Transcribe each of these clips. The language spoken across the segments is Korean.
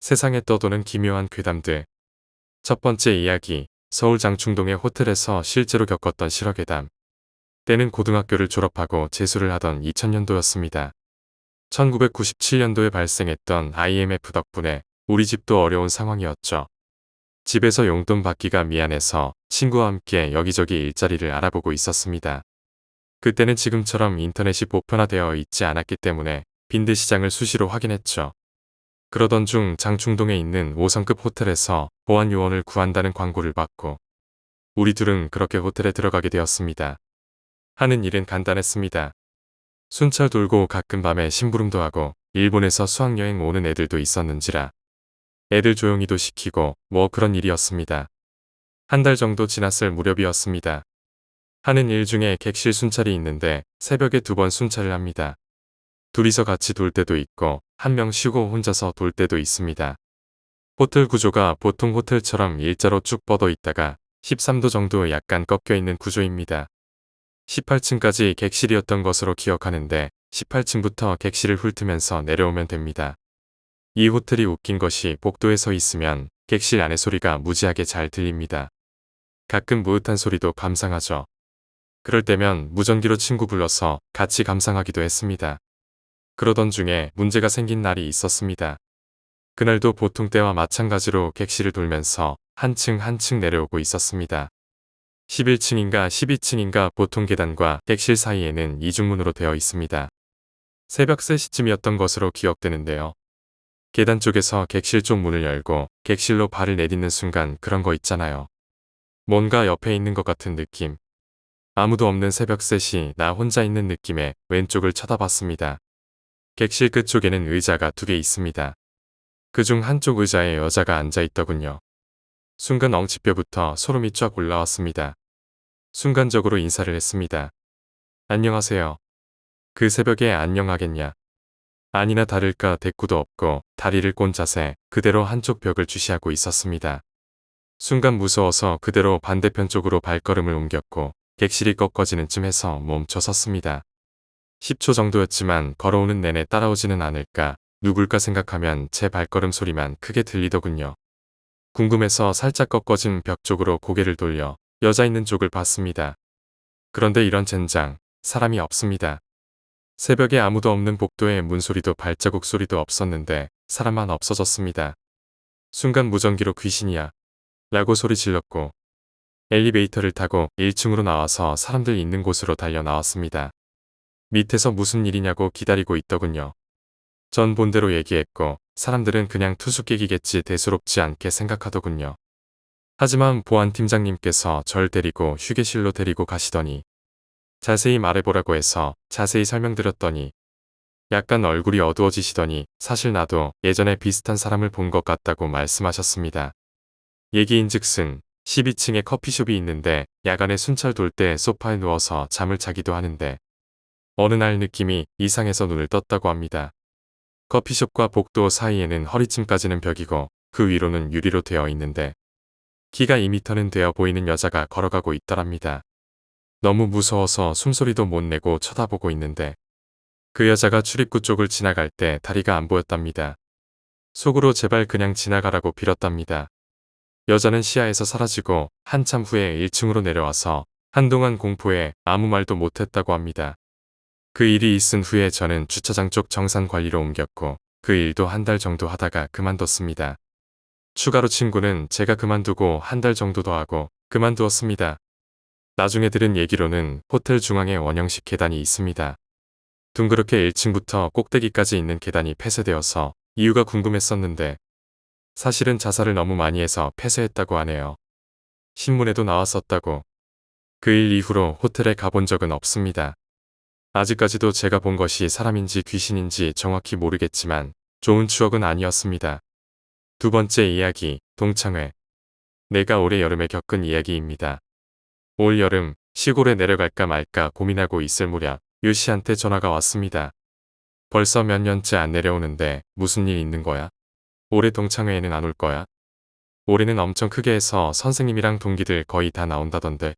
세상에 떠도는 기묘한 괴담들. 첫 번째 이야기, 서울 장충동의 호텔에서 실제로 겪었던 실화괴담. 때는 고등학교를 졸업하고 재수를 하던 2000년도였습니다. 1997년도에 발생했던 IMF 덕분에 우리 집도 어려운 상황이었죠. 집에서 용돈 받기가 미안해서 친구와 함께 여기저기 일자리를 알아보고 있었습니다. 그때는 지금처럼 인터넷이 보편화되어 있지 않았기 때문에 빈대시장을 수시로 확인했죠. 그러던 중 장충동에 있는 5성급 호텔에서 보안 요원을 구한다는 광고를 받고 우리 둘은 그렇게 호텔에 들어가게 되었습니다. 하는 일은 간단했습니다. 순찰 돌고 가끔 밤에 심부름도 하고 일본에서 수학여행 오는 애들도 있었는지라 애들 조용히도 시키고 뭐 그런 일이었습니다. 한 달 정도 지났을 무렵이었습니다. 하는 일 중에 객실 순찰이 있는데 새벽에 2번 순찰을 합니다. 둘이서 같이 돌 때도 있고 한 명 쉬고 혼자서 돌 때도 있습니다. 호텔 구조가 보통 호텔처럼 일자로 쭉 뻗어 있다가 13도 정도 약간 꺾여 있는 구조입니다. 18층까지 객실이었던 것으로 기억하는데 18층부터 객실을 훑으면서 내려오면 됩니다. 이 호텔이 웃긴 것이 복도에 서 있으면 객실 안의 소리가 무지하게 잘 들립니다. 가끔 무릇한 소리도 감상하죠. 그럴 때면 무전기로 친구 불러서 같이 감상하기도 했습니다. 그러던 중에 문제가 생긴 날이 있었습니다. 그날도 보통 때와 마찬가지로 객실을 돌면서 한 층 한 층 내려오고 있었습니다. 11층인가 12층인가 보통 계단과 객실 사이에는 이중문으로 되어 있습니다. 새벽 3시쯤이었던 것으로 기억되는데요. 계단 쪽에서 객실 쪽 문을 열고 객실로 발을 내딛는 순간 그런 거 있잖아요. 뭔가 옆에 있는 것 같은 느낌. 아무도 없는 새벽 3시 나 혼자 있는 느낌에 왼쪽을 쳐다봤습니다. 객실 끝쪽에는 의자가 2개 있습니다. 그중 한쪽 의자에 여자가 앉아 있더군요. 순간 엉치뼈부터 소름이 쫙 올라왔습니다. 순간적으로 인사를 했습니다. 안녕하세요. 그 새벽에 안녕하겠냐. 아니나 다를까 대꾸도 없고 다리를 꼰 자세 그대로 한쪽 벽을 주시하고 있었습니다. 순간 무서워서 그대로 반대편 쪽으로 발걸음을 옮겼고 객실이 꺾어지는 쯤에서 멈춰 섰습니다. 10초 정도였지만 걸어오는 내내 따라오지는 않을까 누굴까 생각하면 제 발걸음 소리만 크게 들리더군요. 궁금해서 살짝 꺾어진 벽 쪽으로 고개를 돌려 여자 있는 쪽을 봤습니다. 그런데 이런 젠장, 사람이 없습니다. 새벽에 아무도 없는 복도에 문소리도 발자국 소리도 없었는데 사람만 없어졌습니다. 순간 무전기로 귀신이야 라고 소리 질렀고 엘리베이터를 타고 1층으로 나와서 사람들 있는 곳으로 달려 나왔습니다. 밑에서 무슨 일이냐고 기다리고 있더군요. 전 본대로 얘기했고 사람들은 그냥 투수객이겠지 대수롭지 않게 생각하더군요. 하지만 보안팀장님께서 절 데리고 휴게실로 데리고 가시더니 자세히 말해보라고 해서 자세히 설명드렸더니 약간 얼굴이 어두워지시더니 사실 나도 예전에 비슷한 사람을 본 것 같다고 말씀하셨습니다. 얘기인즉슨 12층에 커피숍이 있는데 야간에 순찰 돌 때 소파에 누워서 잠을 자기도 하는데 어느 날 느낌이 이상해서 눈을 떴다고 합니다. 커피숍과 복도 사이에는 허리쯤까지는 벽이고 그 위로는 유리로 되어 있는데 키가 2m는 되어 보이는 여자가 걸어가고 있더랍니다. 너무 무서워서 숨소리도 못 내고 쳐다보고 있는데 그 여자가 출입구 쪽을 지나갈 때 다리가 안 보였답니다. 속으로 제발 그냥 지나가라고 빌었답니다. 여자는 시야에서 사라지고 한참 후에 1층으로 내려와서 한동안 공포에 아무 말도 못했다고 합니다. 그 일이 있은 후에 저는 주차장 쪽 정산 관리로 옮겼고 그 일도 한 달 정도 하다가 그만뒀습니다. 추가로 친구는 제가 그만두고 한 달 정도 더 하고 그만두었습니다. 나중에 들은 얘기로는 호텔 중앙에 원형식 계단이 있습니다. 둥그렇게 1층부터 꼭대기까지 있는 계단이 폐쇄되어서 이유가 궁금했었는데 사실은 자살을 너무 많이 해서 폐쇄했다고 하네요. 신문에도 나왔었다고. 그 일 이후로 호텔에 가본 적은 없습니다. 아직까지도 제가 본 것이 사람인지 귀신인지 정확히 모르겠지만 좋은 추억은 아니었습니다. 두 번째 이야기, 동창회. 내가 올해 여름에 겪은 이야기입니다. 올 여름 시골에 내려갈까 말까 고민하고 있을 무렵 유 씨한테 전화가 왔습니다. 벌써 몇 년째 안 내려오는데 무슨 일 있는 거야? 올해 동창회에는 안 올 거야? 올해는 엄청 크게 해서 선생님이랑 동기들 거의 다 나온다던데.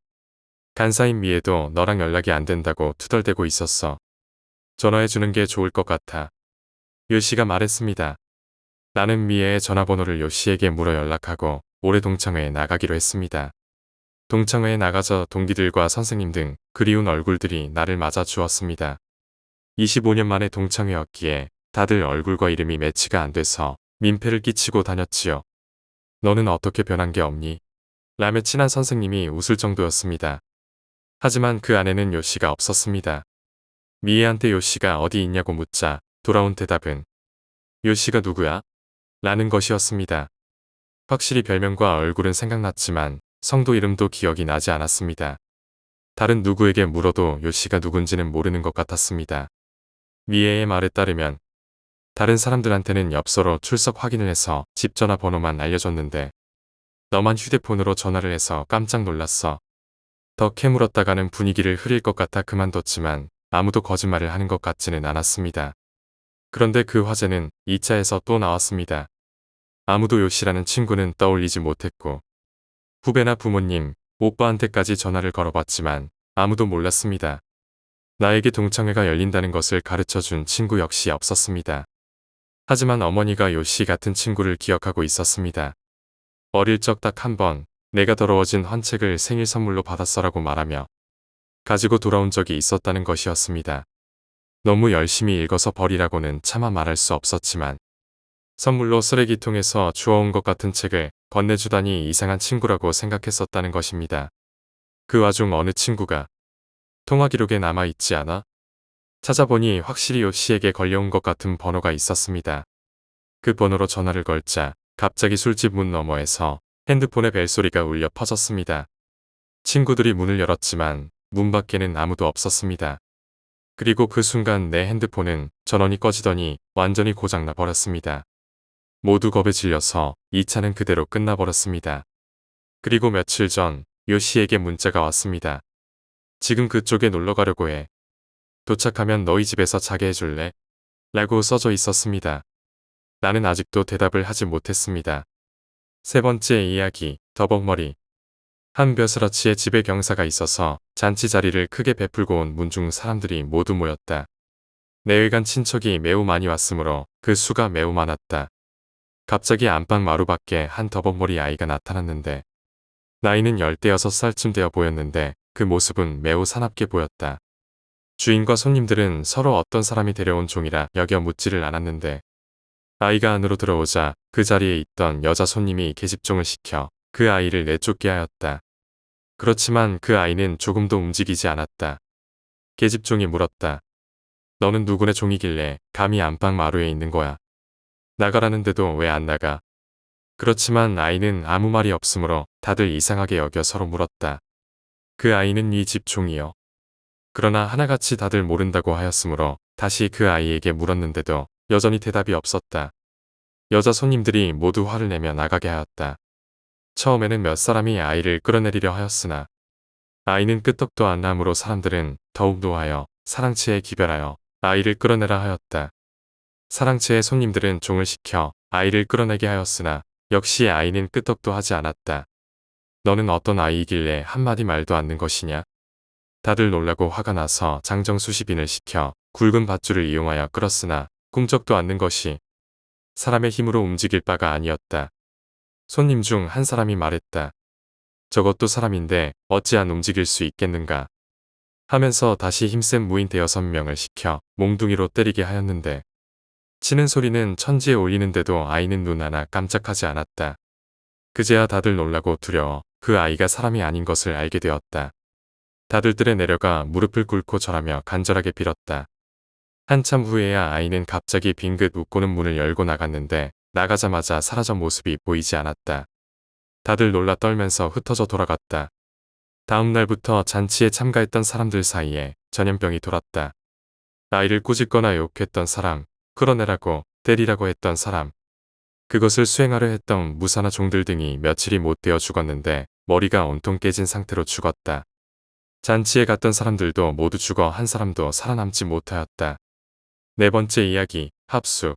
간사인 미애도 너랑 연락이 안 된다고 투덜대고 있었어. 전화해주는 게 좋을 것 같아. 유 씨가 말했습니다. 나는 미애의 전화번호를 요시에게 물어 연락하고 올해 동창회에 나가기로 했습니다. 동창회에 나가서 동기들과 선생님 등 그리운 얼굴들이 나를 맞아 주었습니다. 25년 만에 동창회였기에 다들 얼굴과 이름이 매치가 안 돼서 민폐를 끼치고 다녔지요. 너는 어떻게 변한 게 없니? 라며 친한 선생님이 웃을 정도였습니다. 하지만 그 안에는 요시가 없었습니다. 미애한테 요시가 어디 있냐고 묻자 돌아온 대답은 요시가 누구야? 라는 것이었습니다. 확실히 별명과 얼굴은 생각났지만 성도 이름도 기억이 나지 않았습니다. 다른 누구에게 물어도 요시가 누군지는 모르는 것 같았습니다. 미애의 말에 따르면 다른 사람들한테는 엽서로 출석 확인을 해서 집 전화번호만 알려줬는데 너만 휴대폰으로 전화를 해서 깜짝 놀랐어. 더 캐물었다가는 분위기를 흐릴 것 같아 그만뒀지만 아무도 거짓말을 하는 것 같지는 않았습니다. 그런데 그 화제는 2차에서 또 나왔습니다. 아무도 요시라는 친구는 떠올리지 못했고 후배나 부모님, 오빠한테까지 전화를 걸어봤지만 아무도 몰랐습니다. 나에게 동창회가 열린다는 것을 가르쳐준 친구 역시 없었습니다. 하지만 어머니가 요시 같은 친구를 기억하고 있었습니다. 어릴 적 딱 한 번 내가 더러워진 헌책을 생일 선물로 받았어라고 말하며 가지고 돌아온 적이 있었다는 것이었습니다. 너무 열심히 읽어서 버리라고는 차마 말할 수 없었지만 선물로 쓰레기통에서 주워온 것 같은 책을 건네주다니 이상한 친구라고 생각했었다는 것입니다. 그 와중 어느 친구가 통화 기록에 남아있지 않아? 찾아보니 확실히 요시에게 걸려온 것 같은 번호가 있었습니다. 그 번호로 전화를 걸자 갑자기 술집 문 너머에서 핸드폰의 벨소리가 울려 퍼졌습니다. 친구들이 문을 열었지만 문 밖에는 아무도 없었습니다. 그리고 그 순간 내 핸드폰은 전원이 꺼지더니 완전히 고장나 버렸습니다. 모두 겁에 질려서 2차는 그대로 끝나버렸습니다. 그리고 며칠 전 요시에게 문자가 왔습니다. 지금 그쪽에 놀러 가려고 해. 도착하면 너희 집에서 자게 해줄래? 라고 써져 있었습니다. 나는 아직도 대답을 하지 못했습니다. 세 번째 이야기, 더벅머리. 한 벼슬아치의 집에 경사가 있어서 잔치 자리를 크게 베풀고 온 문중 사람들이 모두 모였다. 내외간 친척이 매우 많이 왔으므로 그 수가 매우 많았다. 갑자기 안방 마루 밖에 한 더벅머리 아이가 나타났는데 나이는 16살쯤 되어 보였는데 그 모습은 매우 사납게 보였다. 주인과 손님들은 서로 어떤 사람이 데려온 종이라 여겨 묻지를 않았는데 아이가 안으로 들어오자 그 자리에 있던 여자 손님이 계집종을 시켜 그 아이를 내쫓게 하였다. 그렇지만 그 아이는 조금도 움직이지 않았다. 계집종이 물었다. 너는 누구네 종이길래 감히 안방 마루에 있는 거야? 나가라는데도 왜 안 나가? 그렇지만 아이는 아무 말이 없으므로 다들 이상하게 여겨 서로 물었다. 그 아이는 이 집 종이요. 그러나 하나같이 다들 모른다고 하였으므로 다시 그 아이에게 물었는데도 여전히 대답이 없었다. 여자 손님들이 모두 화를 내며 나가게 하였다. 처음에는 몇 사람이 아이를 끌어내리려 하였으나 아이는 끄떡도 안 나므로 사람들은 더욱 노하여 사랑채에 기별하여 아이를 끌어내라 하였다. 사랑채의 손님들은 종을 시켜 아이를 끌어내게 하였으나 역시 아이는 끄떡도 하지 않았다. 너는 어떤 아이이길래 한마디 말도 않는 것이냐? 다들 놀라고 화가 나서 장정 수십인을 시켜 굵은 밧줄을 이용하여 끌었으나 꿈쩍도 않는 것이 사람의 힘으로 움직일 바가 아니었다. 손님 중 한 사람이 말했다. 저것도 사람인데 어찌 안 움직일 수 있겠는가 하면서 다시 힘센 무인 5명을 시켜 몽둥이로 때리게 하였는데 치는 소리는 천지에 울리는데도 아이는 눈 하나 깜짝하지 않았다. 그제야 다들 놀라고 두려워 그 아이가 사람이 아닌 것을 알게 되었다. 다들 뜰에 내려가 무릎을 꿇고 절하며 간절하게 빌었다. 한참 후에야 아이는 갑자기 빙긋 웃고는 문을 열고 나갔는데 나가자마자 사라져 모습이 보이지 않았다. 다들 놀라 떨면서 흩어져 돌아갔다. 다음 날부터 잔치에 참가했던 사람들 사이에 전염병이 돌았다. 아이를 꾸짖거나 욕했던 사람, 끌어내라고 때리라고 했던 사람, 그것을 수행하려 했던 무사나 종들 등이 며칠이 못 되어 죽었는데 머리가 온통 깨진 상태로 죽었다. 잔치에 갔던 사람들도 모두 죽어 한 사람도 살아남지 못하였다. 네 번째 이야기, 합숙.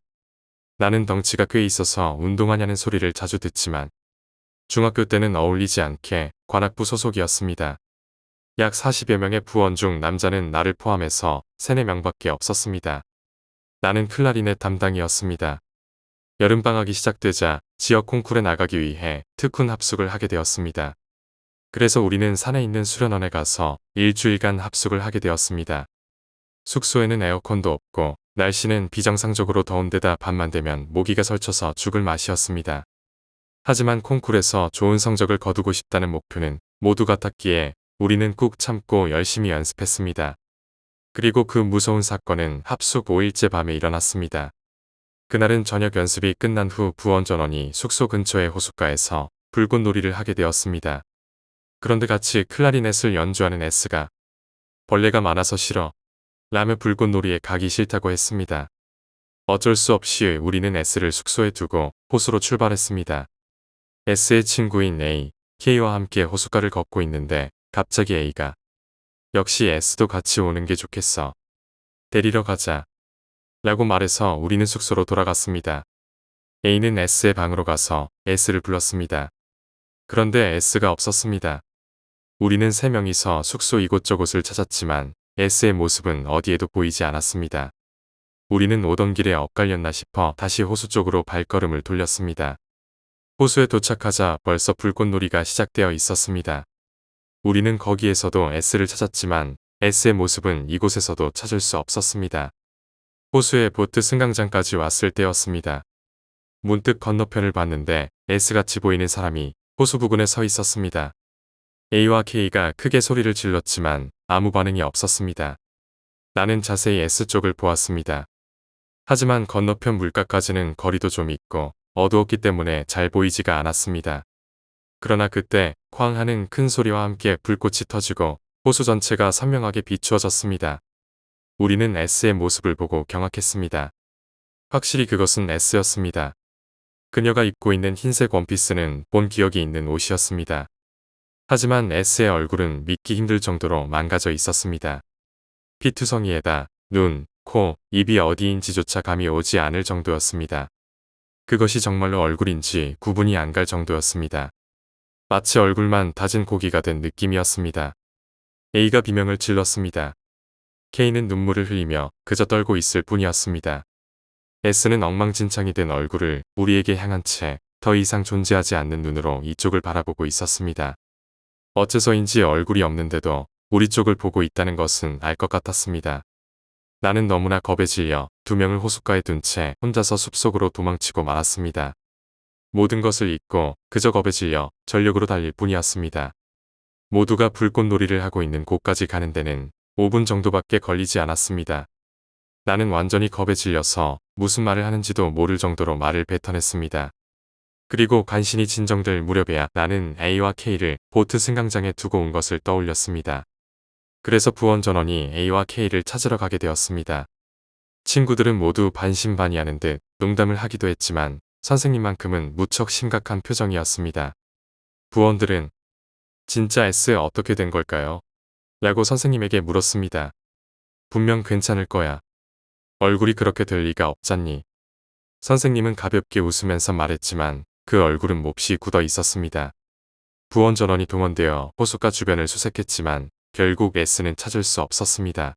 나는 덩치가 꽤 있어서 운동하냐는 소리를 자주 듣지만 중학교 때는 어울리지 않게 관악부 소속이었습니다. 약 40여 명의 부원 중 남자는 나를 포함해서 3, 4명밖에 없었습니다. 나는 클라리넷 담당이었습니다. 여름방학이 시작되자 지역 콩쿨에 나가기 위해 특훈 합숙을 하게 되었습니다. 그래서 우리는 산에 있는 수련원에 가서 일주일간 합숙을 하게 되었습니다. 숙소에는 에어컨도 없고 날씨는 비정상적으로 더운 데다 밤만 되면 모기가 설쳐서 죽을 맛이었습니다. 하지만 콩쿨에서 좋은 성적을 거두고 싶다는 목표는 모두 같았기에 우리는 꾹 참고 열심히 연습했습니다. 그리고 그 무서운 사건은 합숙 5일째 밤에 일어났습니다. 그날은 저녁 연습이 끝난 후 부원 전원이 숙소 근처의 호숫가에서 불꽃놀이를 하게 되었습니다. 그런데 같이 클라리넷을 연주하는 S가 벌레가 많아서 싫어 라며 불꽃놀이에 가기 싫다고 했습니다. 어쩔 수 없이 우리는 S를 숙소에 두고 호수로 출발했습니다. S의 친구인 A, K와 함께 호숫가를 걷고 있는데 갑자기 A가 역시 S도 같이 오는 게 좋겠어. 데리러 가자. 라고 말해서 우리는 숙소로 돌아갔습니다. A는 S의 방으로 가서 S를 불렀습니다. 그런데 S가 없었습니다. 우리는 세 명이서 숙소 이곳저곳을 찾았지만 S의 모습은 어디에도 보이지 않았습니다. 우리는 오던 길에 엇갈렸나 싶어 다시 호수 쪽으로 발걸음을 돌렸습니다. 호수에 도착하자 벌써 불꽃놀이가 시작되어 있었습니다. 우리는 거기에서도 S를 찾았지만 S의 모습은 이곳에서도 찾을 수 없었습니다. 호수의 보트 승강장까지 왔을 때였습니다. 문득 건너편을 봤는데 S같이 보이는 사람이 호수 부근에 서 있었습니다. A와 K가 크게 소리를 질렀지만 아무 반응이 없었습니다. 나는 자세히 S 쪽을 보았습니다. 하지만 건너편 물가까지는 거리도 좀 있고 어두웠기 때문에 잘 보이지가 않았습니다. 그러나 그때 쾅 하는 큰 소리와 함께 불꽃이 터지고 호수 전체가 선명하게 비추어졌습니다. 우리는 S의 모습을 보고 경악했습니다. 확실히 그것은 S였습니다. 그녀가 입고 있는 흰색 원피스는 본 기억이 있는 옷이었습니다. 하지만 S의 얼굴은 믿기 힘들 정도로 망가져 있었습니다. 피투성이에다 눈, 코, 입이 어디인지조차 감이 오지 않을 정도였습니다. 그것이 정말로 얼굴인지 구분이 안 갈 정도였습니다. 마치 얼굴만 다진 고기가 된 느낌이었습니다. A가 비명을 질렀습니다. K는 눈물을 흘리며 그저 떨고 있을 뿐이었습니다. S는 엉망진창이 된 얼굴을 우리에게 향한 채 더 이상 존재하지 않는 눈으로 이쪽을 바라보고 있었습니다. 어째서인지 얼굴이 없는데도 우리 쪽을 보고 있다는 것은 알 것 같았습니다. 나는 너무나 겁에 질려 두 명을 호숫가에 둔 채 혼자서 숲속으로 도망치고 말았습니다. 모든 것을 잊고 그저 겁에 질려 전력으로 달릴 뿐이었습니다. 모두가 불꽃놀이를 하고 있는 곳까지 가는 데는 5분 정도밖에 걸리지 않았습니다. 나는 완전히 겁에 질려서 무슨 말을 하는지도 모를 정도로 말을 뱉어냈습니다. 그리고 간신히 진정될 무렵에야 나는 A와 K를 보트 승강장에 두고 온 것을 떠올렸습니다. 그래서 부원 전원이 A와 K를 찾으러 가게 되었습니다. 친구들은 모두 반신반의하는 듯 농담을 하기도 했지만 선생님만큼은 무척 심각한 표정이었습니다. 부원들은 진짜 S 어떻게 된 걸까요? 라고 선생님에게 물었습니다. 분명 괜찮을 거야. 얼굴이 그렇게 될 리가 없잖니. 선생님은 가볍게 웃으면서 말했지만 그 얼굴은 몹시 굳어 있었습니다. 부원 전원이 동원되어 호숫가 주변을 수색했지만 결국 S는 찾을 수 없었습니다.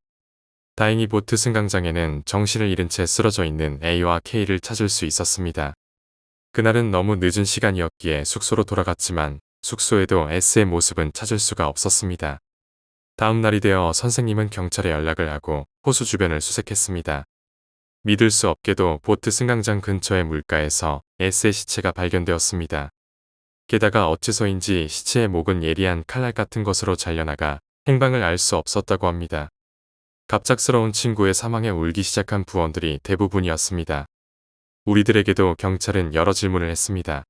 다행히 보트 승강장에는 정신을 잃은 채 쓰러져 있는 A와 K를 찾을 수 있었습니다. 그날은 너무 늦은 시간이었기에 숙소로 돌아갔지만 숙소에도 S의 모습은 찾을 수가 없었습니다. 다음 날이 되어 선생님은 경찰에 연락을 하고 호수 주변을 수색했습니다. 믿을 수 없게도 보트 승강장 근처의 물가에서 S의 시체가 발견되었습니다. 게다가 어째서인지 시체의 목은 예리한 칼날 같은 것으로 잘려나가 행방을 알 수 없었다고 합니다. 갑작스러운 친구의 사망에 울기 시작한 부원들이 대부분이었습니다. 우리들에게도 경찰은 여러 질문을 했습니다.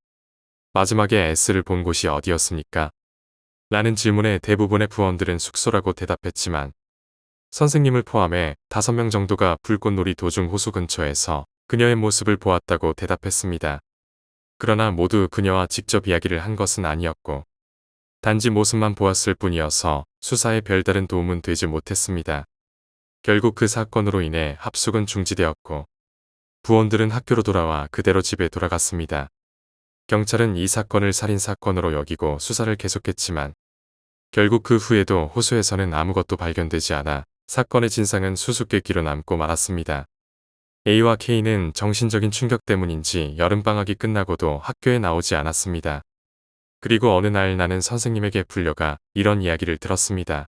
마지막에 S를 본 곳이 어디였습니까? 라는 질문에 대부분의 부원들은 숙소라고 대답했지만 선생님을 포함해 5명 정도가 불꽃놀이 도중 호수 근처에서 그녀의 모습을 보았다고 대답했습니다. 그러나 모두 그녀와 직접 이야기를 한 것은 아니었고 단지 모습만 보았을 뿐이어서 수사에 별다른 도움은 되지 못했습니다. 결국 그 사건으로 인해 합숙은 중지되었고 부원들은 학교로 돌아와 그대로 집에 돌아갔습니다. 경찰은 이 사건을 살인사건으로 여기고 수사를 계속했지만 결국 그 후에도 호수에서는 아무것도 발견되지 않아 사건의 진상은 수수께끼로 남고 말았습니다. A와 K는 정신적인 충격 때문인지 여름방학이 끝나고도 학교에 나오지 않았습니다. 그리고 어느 날 나는 선생님에게 불려가 이런 이야기를 들었습니다.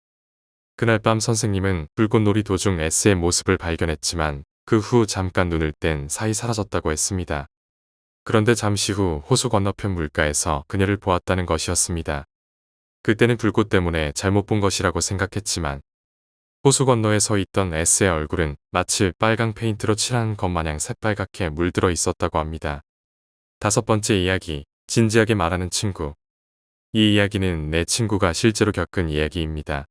그날 밤 선생님은 불꽃놀이 도중 S의 모습을 발견했지만 그 후 잠깐 눈을 뗀 사이 사라졌다고 했습니다. 그런데 잠시 후 호수 건너편 물가에서 그녀를 보았다는 것이었습니다. 그때는 불꽃 때문에 잘못 본 것이라고 생각했지만 호수 건너에 서 있던 S의 얼굴은 마치 빨강 페인트로 칠한 것 마냥 새빨갛게 물들어 있었다고 합니다. 다섯 번째 이야기, 진지하게 말하는 친구. 이 이야기는 내 친구가 실제로 겪은 이야기입니다.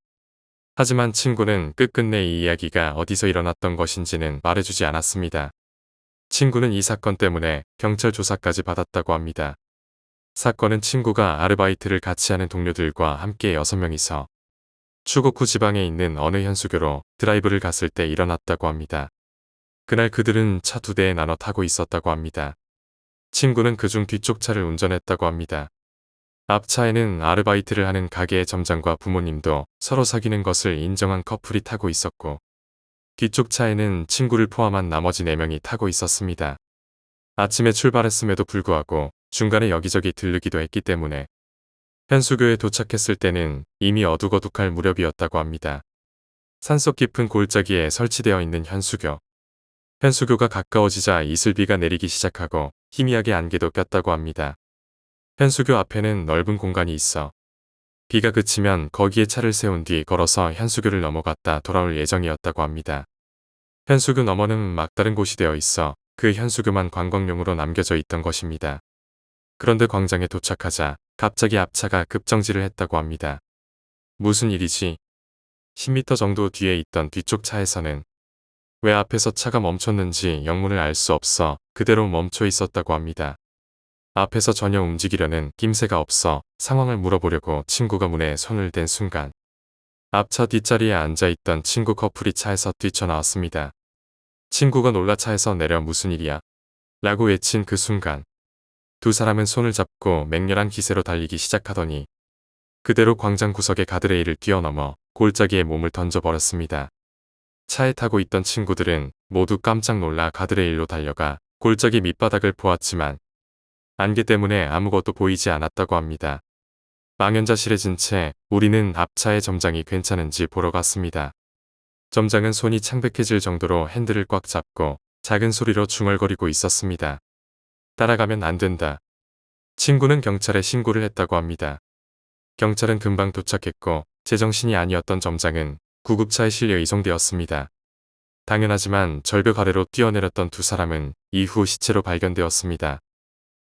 하지만 친구는 끝끝내 이 이야기가 어디서 일어났던 것인지는 말해주지 않았습니다. 친구는 이 사건 때문에 경찰 조사까지 받았다고 합니다. 사건은 친구가 아르바이트를 같이 하는 동료들과 함께 6명이서 추곡후 지방에 있는 어느 현수교로 드라이브를 갔을 때 일어났다고 합니다. 그날 그들은 차 2대에 나눠 타고 있었다고 합니다. 친구는 그중 뒤쪽 차를 운전했다고 합니다. 앞차에는 아르바이트를 하는 가게의 점장과 부모님도 서로 사귀는 것을 인정한 커플이 타고 있었고 뒤쪽 차에는 친구를 포함한 나머지 4명이 타고 있었습니다. 아침에 출발했음에도 불구하고 중간에 여기저기 들르기도 했기 때문에 현수교에 도착했을 때는 이미 어둑어둑할 무렵이었다고 합니다. 산속 깊은 골짜기에 설치되어 있는 현수교. 현수교가 가까워지자 이슬비가 내리기 시작하고 희미하게 안개도 꼈다고 합니다. 현수교 앞에는 넓은 공간이 있어 비가 그치면 거기에 차를 세운 뒤 걸어서 현수교를 넘어갔다 돌아올 예정이었다고 합니다. 현수교 너머는 막다른 곳이 되어 있어 그 현수교만 관광용으로 남겨져 있던 것입니다. 그런데 광장에 도착하자 갑자기 앞차가 급정지를 했다고 합니다. 무슨 일이지? 10m 정도 뒤에 있던 뒤쪽 차에서는 왜 앞에서 차가 멈췄는지 영문을 알 수 없어 그대로 멈춰 있었다고 합니다. 앞에서 전혀 움직이려는 낌새가 없어 상황을 물어보려고 친구가 문에 손을 댄 순간 앞차 뒷자리에 앉아있던 친구 커플이 차에서 뛰쳐나왔습니다. 친구가 놀라 차에서 내려 무슨 일이야? 라고 외친 그 순간 두 사람은 손을 잡고 맹렬한 기세로 달리기 시작하더니 그대로 광장 구석의 가드레일을 뛰어넘어 골짜기에 몸을 던져버렸습니다. 차에 타고 있던 친구들은 모두 깜짝 놀라 가드레일로 달려가 골짜기 밑바닥을 보았지만 안개 때문에 아무것도 보이지 않았다고 합니다. 망연자실해진 채 우리는 앞차의 점장이 괜찮은지 보러 갔습니다. 점장은 손이 창백해질 정도로 핸들을 꽉 잡고 작은 소리로 중얼거리고 있었습니다. 따라가면 안 된다. 친구는 경찰에 신고를 했다고 합니다. 경찰은 금방 도착했고 제정신이 아니었던 점장은 구급차에 실려 이송되었습니다. 당연하지만 절벽 아래로 뛰어내렸던 두 사람은 이후 시체로 발견되었습니다.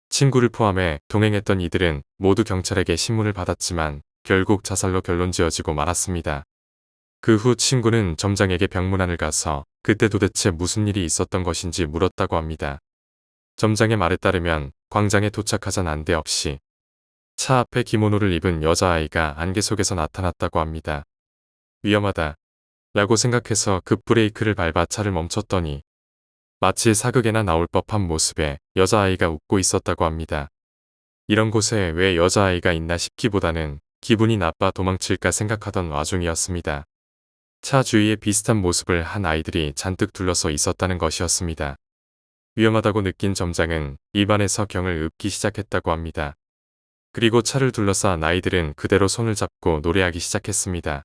친구를 포함해 동행했던 이들은 모두 경찰에게 신문을 받았지만 결국 자살로 결론지어지고 말았습니다. 그 후 친구는 점장에게 병문안을 가서 그때 도대체 무슨 일이 있었던 것인지 물었다고 합니다. 점장의 말에 따르면 광장에 도착하자 난데없이 차 앞에 기모노를 입은 여자아이가 안개 속에서 나타났다고 합니다. 위험하다 라고 생각해서 급브레이크를 밟아 차를 멈췄더니 마치 사극에나 나올 법한 모습에 여자아이가 웃고 있었다고 합니다. 이런 곳에 왜 여자아이가 있나 싶기보다는 기분이 나빠 도망칠까 생각하던 와중이었습니다. 차 주위에 비슷한 모습을 한 아이들이 잔뜩 둘러서 있었다는 것이었습니다. 위험하다고 느낀 점장은 입안에서 경을 읊기 시작했다고 합니다. 그리고 차를 둘러싼 아이들은 그대로 손을 잡고 노래하기 시작했습니다.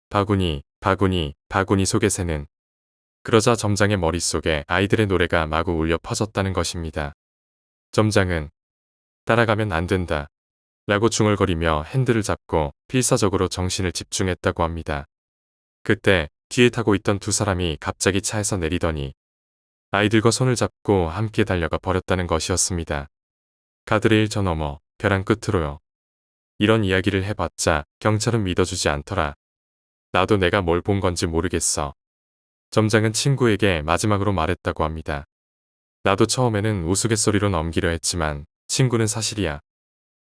바구니, 바구니, 바구니 속에 새는. 그러자 점장의 머릿속에 아이들의 노래가 마구 울려 퍼졌다는 것입니다. 점장은 따라가면 안 된다 라고 중얼거리며 핸들을 잡고 필사적으로 정신을 집중했다고 합니다. 그때 뒤에 타고 있던 두 사람이 갑자기 차에서 내리더니 아이들과 손을 잡고 함께 달려가 버렸다는 것이었습니다. 가드레일 저 너머 벼랑 끝으로요. 이런 이야기를 해봤자 경찰은 믿어주지 않더라. 나도 내가 뭘 본 건지 모르겠어. 점장은 친구에게 마지막으로 말했다고 합니다. 나도 처음에는 우스갯소리로 넘기려 했지만 친구는 사실이야.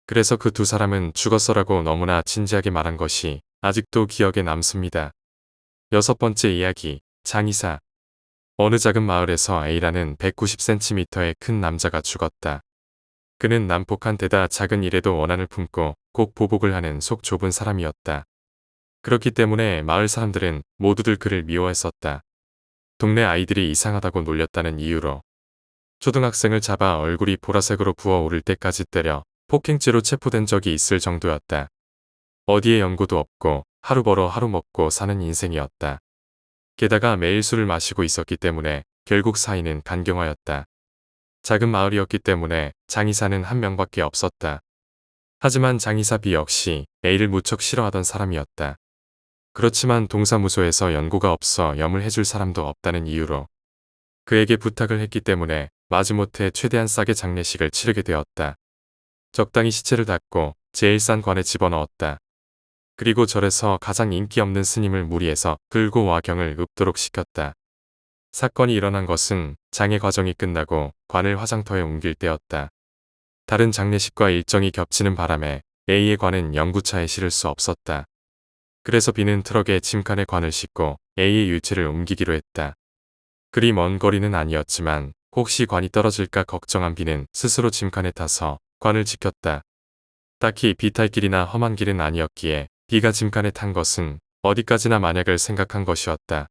그래서 그 두 사람은 죽었어라고 너무나 진지하게 말한 것이 아직도 기억에 남습니다. 여섯 번째 이야기, 장의사. 어느 작은 마을에서 A라는 190cm의 큰 남자가 죽었다. 그는 난폭한 데다 작은 일에도 원한을 품고 꼭 보복을 하는 속 좁은 사람이었다. 그렇기 때문에 마을 사람들은 모두들 그를 미워했었다. 동네 아이들이 이상하다고 놀렸다는 이유로 초등학생을 잡아 얼굴이 보라색으로 부어오를 때까지 때려 폭행죄로 체포된 적이 있을 정도였다. 어디에 연고도 없고 하루 벌어 하루 먹고 사는 인생이었다. 게다가 매일 술을 마시고 있었기 때문에 결국 사이는 간경화였다. 작은 마을이었기 때문에 장의사는 한 명밖에 없었다. 하지만 장의사 B 역시 A를 무척 싫어하던 사람이었다. 그렇지만 동사무소에서 연고가 없어 염을 해줄 사람도 없다는 이유로 그에게 부탁을 했기 때문에 마지못해 최대한 싸게 장례식을 치르게 되었다. 적당히 시체를 닫고 제일 싼 관에 집어넣었다. 그리고 절에서 가장 인기 없는 스님을 무리해서 끌고 와 경을 읊도록 시켰다. 사건이 일어난 것은 장례 과정이 끝나고 관을 화장터에 옮길 때였다. 다른 장례식과 일정이 겹치는 바람에 A의 관은 영구차에 실을 수 없었다. 그래서 B는 트럭에 짐칸에 관을 싣고 A의 유체를 옮기기로 했다. 그리 먼 거리는 아니었지만 혹시 관이 떨어질까 걱정한 B는 스스로 짐칸에 타서 관을 지켰다. 딱히 비탈길이나 험한 길은 아니었기에 B가 짐칸에 탄 것은 어디까지나 만약을 생각한 것이었다.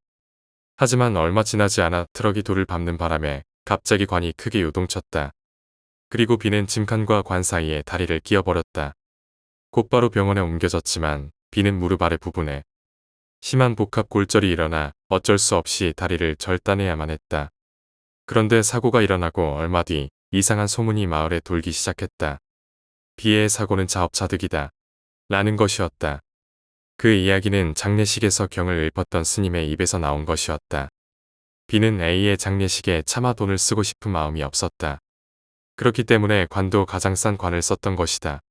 하지만 얼마 지나지 않아 트럭이 돌을 밟는 바람에 갑자기 관이 크게 요동쳤다. 그리고 B는 짐칸과 관 사이에 다리를 끼어버렸다. 곧바로 병원에 옮겨졌지만 B는 무릎 아래 부분에 심한 복합 골절이 일어나 어쩔 수 없이 다리를 절단해야만 했다. 그런데 사고가 일어나고 얼마 뒤 이상한 소문이 마을에 돌기 시작했다. B의 사고는 자업자득이다. 라는 것이었다. 그 이야기는 장례식에서 경을 읊었던 스님의 입에서 나온 것이었다. B는 A의 장례식에 차마 돈을 쓰고 싶은 마음이 없었다. 그렇기 때문에 관도 가장 싼 관을 썼던 것이다.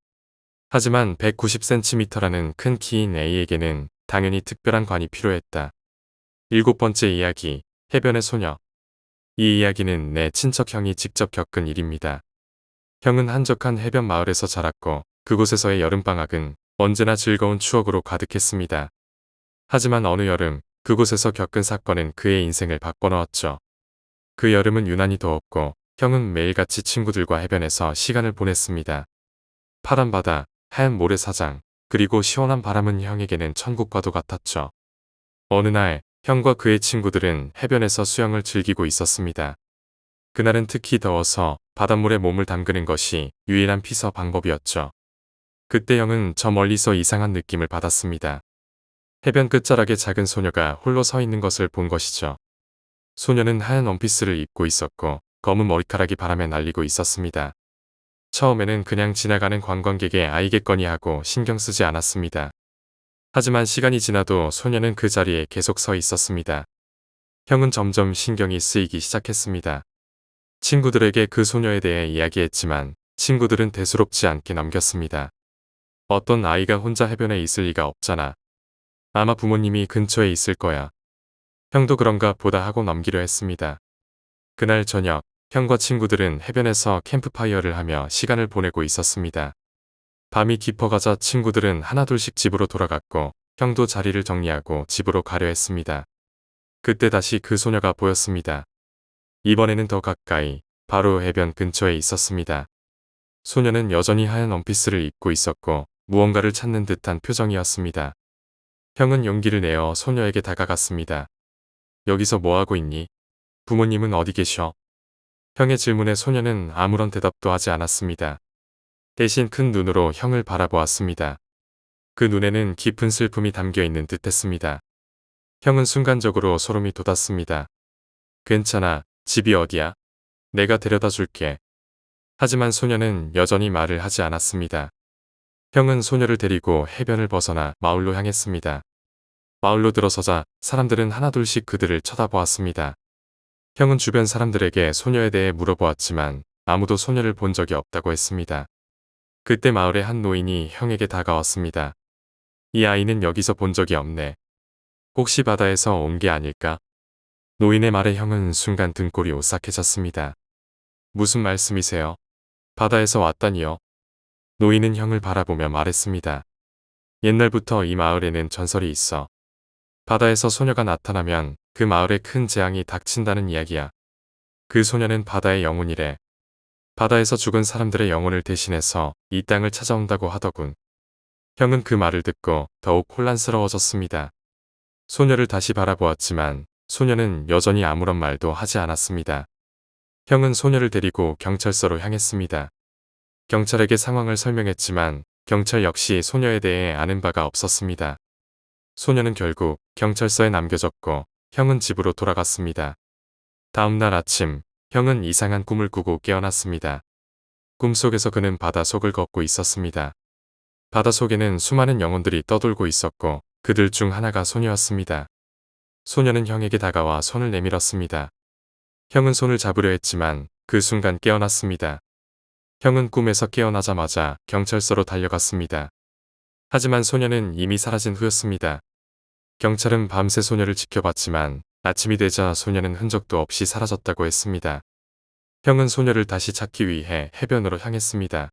하지만 190cm라는 큰 키인 A에게는 당연히 특별한 관이 필요했다. 7번째 이야기, 해변의 소녀. 이 이야기는 내 친척 형이 직접 겪은 일입니다. 형은 한적한 해변 마을에서 자랐고 그곳에서의 여름방학은 언제나 즐거운 추억으로 가득했습니다. 하지만 어느 여름 그곳에서 겪은 사건은 그의 인생을 바꿔놓았죠. 그 여름은 유난히 더웠고 형은 매일같이 친구들과 해변에서 시간을 보냈습니다. 파란 바다, 하얀 모래사장, 그리고 시원한 바람은 형에게는 천국과도 같았죠. 어느 날 형과 그의 친구들은 해변에서 수영을 즐기고 있었습니다. 그날은 특히 더워서 바닷물에 몸을 담그는 것이 유일한 피서 방법이었죠. 그때 형은 저 멀리서 이상한 느낌을 받았습니다. 해변 끝자락에 작은 소녀가 홀로 서 있는 것을 본 것이죠. 소녀는 하얀 원피스를 입고 있었고 검은 머리카락이 바람에 날리고 있었습니다. 처음에는 그냥 지나가는 관광객의 아이겠거니 하고 신경 쓰지 않았습니다. 하지만 시간이 지나도 소녀는 그 자리에 계속 서 있었습니다. 형은 점점 신경이 쓰이기 시작했습니다. 친구들에게 그 소녀에 대해 이야기했지만 친구들은 대수롭지 않게 넘겼습니다. 어떤 아이가 혼자 해변에 있을 리가 없잖아. 아마 부모님이 근처에 있을 거야. 형도 그런가 보다 하고 넘기려 했습니다. 그날 저녁, 형과 친구들은 해변에서 캠프파이어를 하며 시간을 보내고 있었습니다. 밤이 깊어가자 친구들은 하나둘씩 집으로 돌아갔고 형도 자리를 정리하고 집으로 가려 했습니다. 그때 다시 그 소녀가 보였습니다. 이번에는 더 가까이, 바로 해변 근처에 있었습니다. 소녀는 여전히 하얀 원피스를 입고 있었고 무언가를 찾는 듯한 표정이었습니다. 형은 용기를 내어 소녀에게 다가갔습니다. 여기서 뭐하고 있니? 부모님은 어디 계셔? 형의 질문에 소녀는 아무런 대답도 하지 않았습니다. 대신 큰 눈으로 형을 바라보았습니다. 그 눈에는 깊은 슬픔이 담겨 있는 듯했습니다. 형은 순간적으로 소름이 돋았습니다. 괜찮아, 집이 어디야? 내가 데려다 줄게. 하지만 소녀는 여전히 말을 하지 않았습니다. 형은 소녀를 데리고 해변을 벗어나 마을로 향했습니다. 마을로 들어서자 사람들은 하나둘씩 그들을 쳐다보았습니다. 형은 주변 사람들에게 소녀에 대해 물어보았지만 아무도 소녀를 본 적이 없다고 했습니다. 그때 마을의 한 노인이 형에게 다가왔습니다. 이 아이는 여기서 본 적이 없네. 혹시 바다에서 온 게 아닐까? 노인의 말에 형은 순간 등골이 오싹해졌습니다. 무슨 말씀이세요? 바다에서 왔다니요? 노인은 형을 바라보며 말했습니다. 옛날부터 이 마을에는 전설이 있어. 바다에서 소녀가 나타나면 그 마을에 큰 재앙이 닥친다는 이야기야. 그 소녀는 바다의 영혼이래. 바다에서 죽은 사람들의 영혼을 대신해서 이 땅을 찾아온다고 하더군. 형은 그 말을 듣고 더욱 혼란스러워졌습니다. 소녀를 다시 바라보았지만 소녀는 여전히 아무런 말도 하지 않았습니다. 형은 소녀를 데리고 경찰서로 향했습니다. 경찰에게 상황을 설명했지만 경찰 역시 소녀에 대해 아는 바가 없었습니다. 소녀는 결국 경찰서에 남겨졌고 형은 집으로 돌아갔습니다. 다음 날 아침, 형은 이상한 꿈을 꾸고 깨어났습니다. 꿈속에서 그는 바닷속을 걷고 있었습니다. 바닷속에는 수많은 영혼들이 떠돌고 있었고 그들 중 하나가 소녀였습니다. 소녀는 형에게 다가와 손을 내밀었습니다. 형은 손을 잡으려 했지만 그 순간 깨어났습니다. 형은 꿈에서 깨어나자마자 경찰서로 달려갔습니다. 하지만 소녀는 이미 사라진 후였습니다. 경찰은 밤새 소녀를 지켜봤지만 아침이 되자 소녀는 흔적도 없이 사라졌다고 했습니다. 형은 소녀를 다시 찾기 위해 해변으로 향했습니다.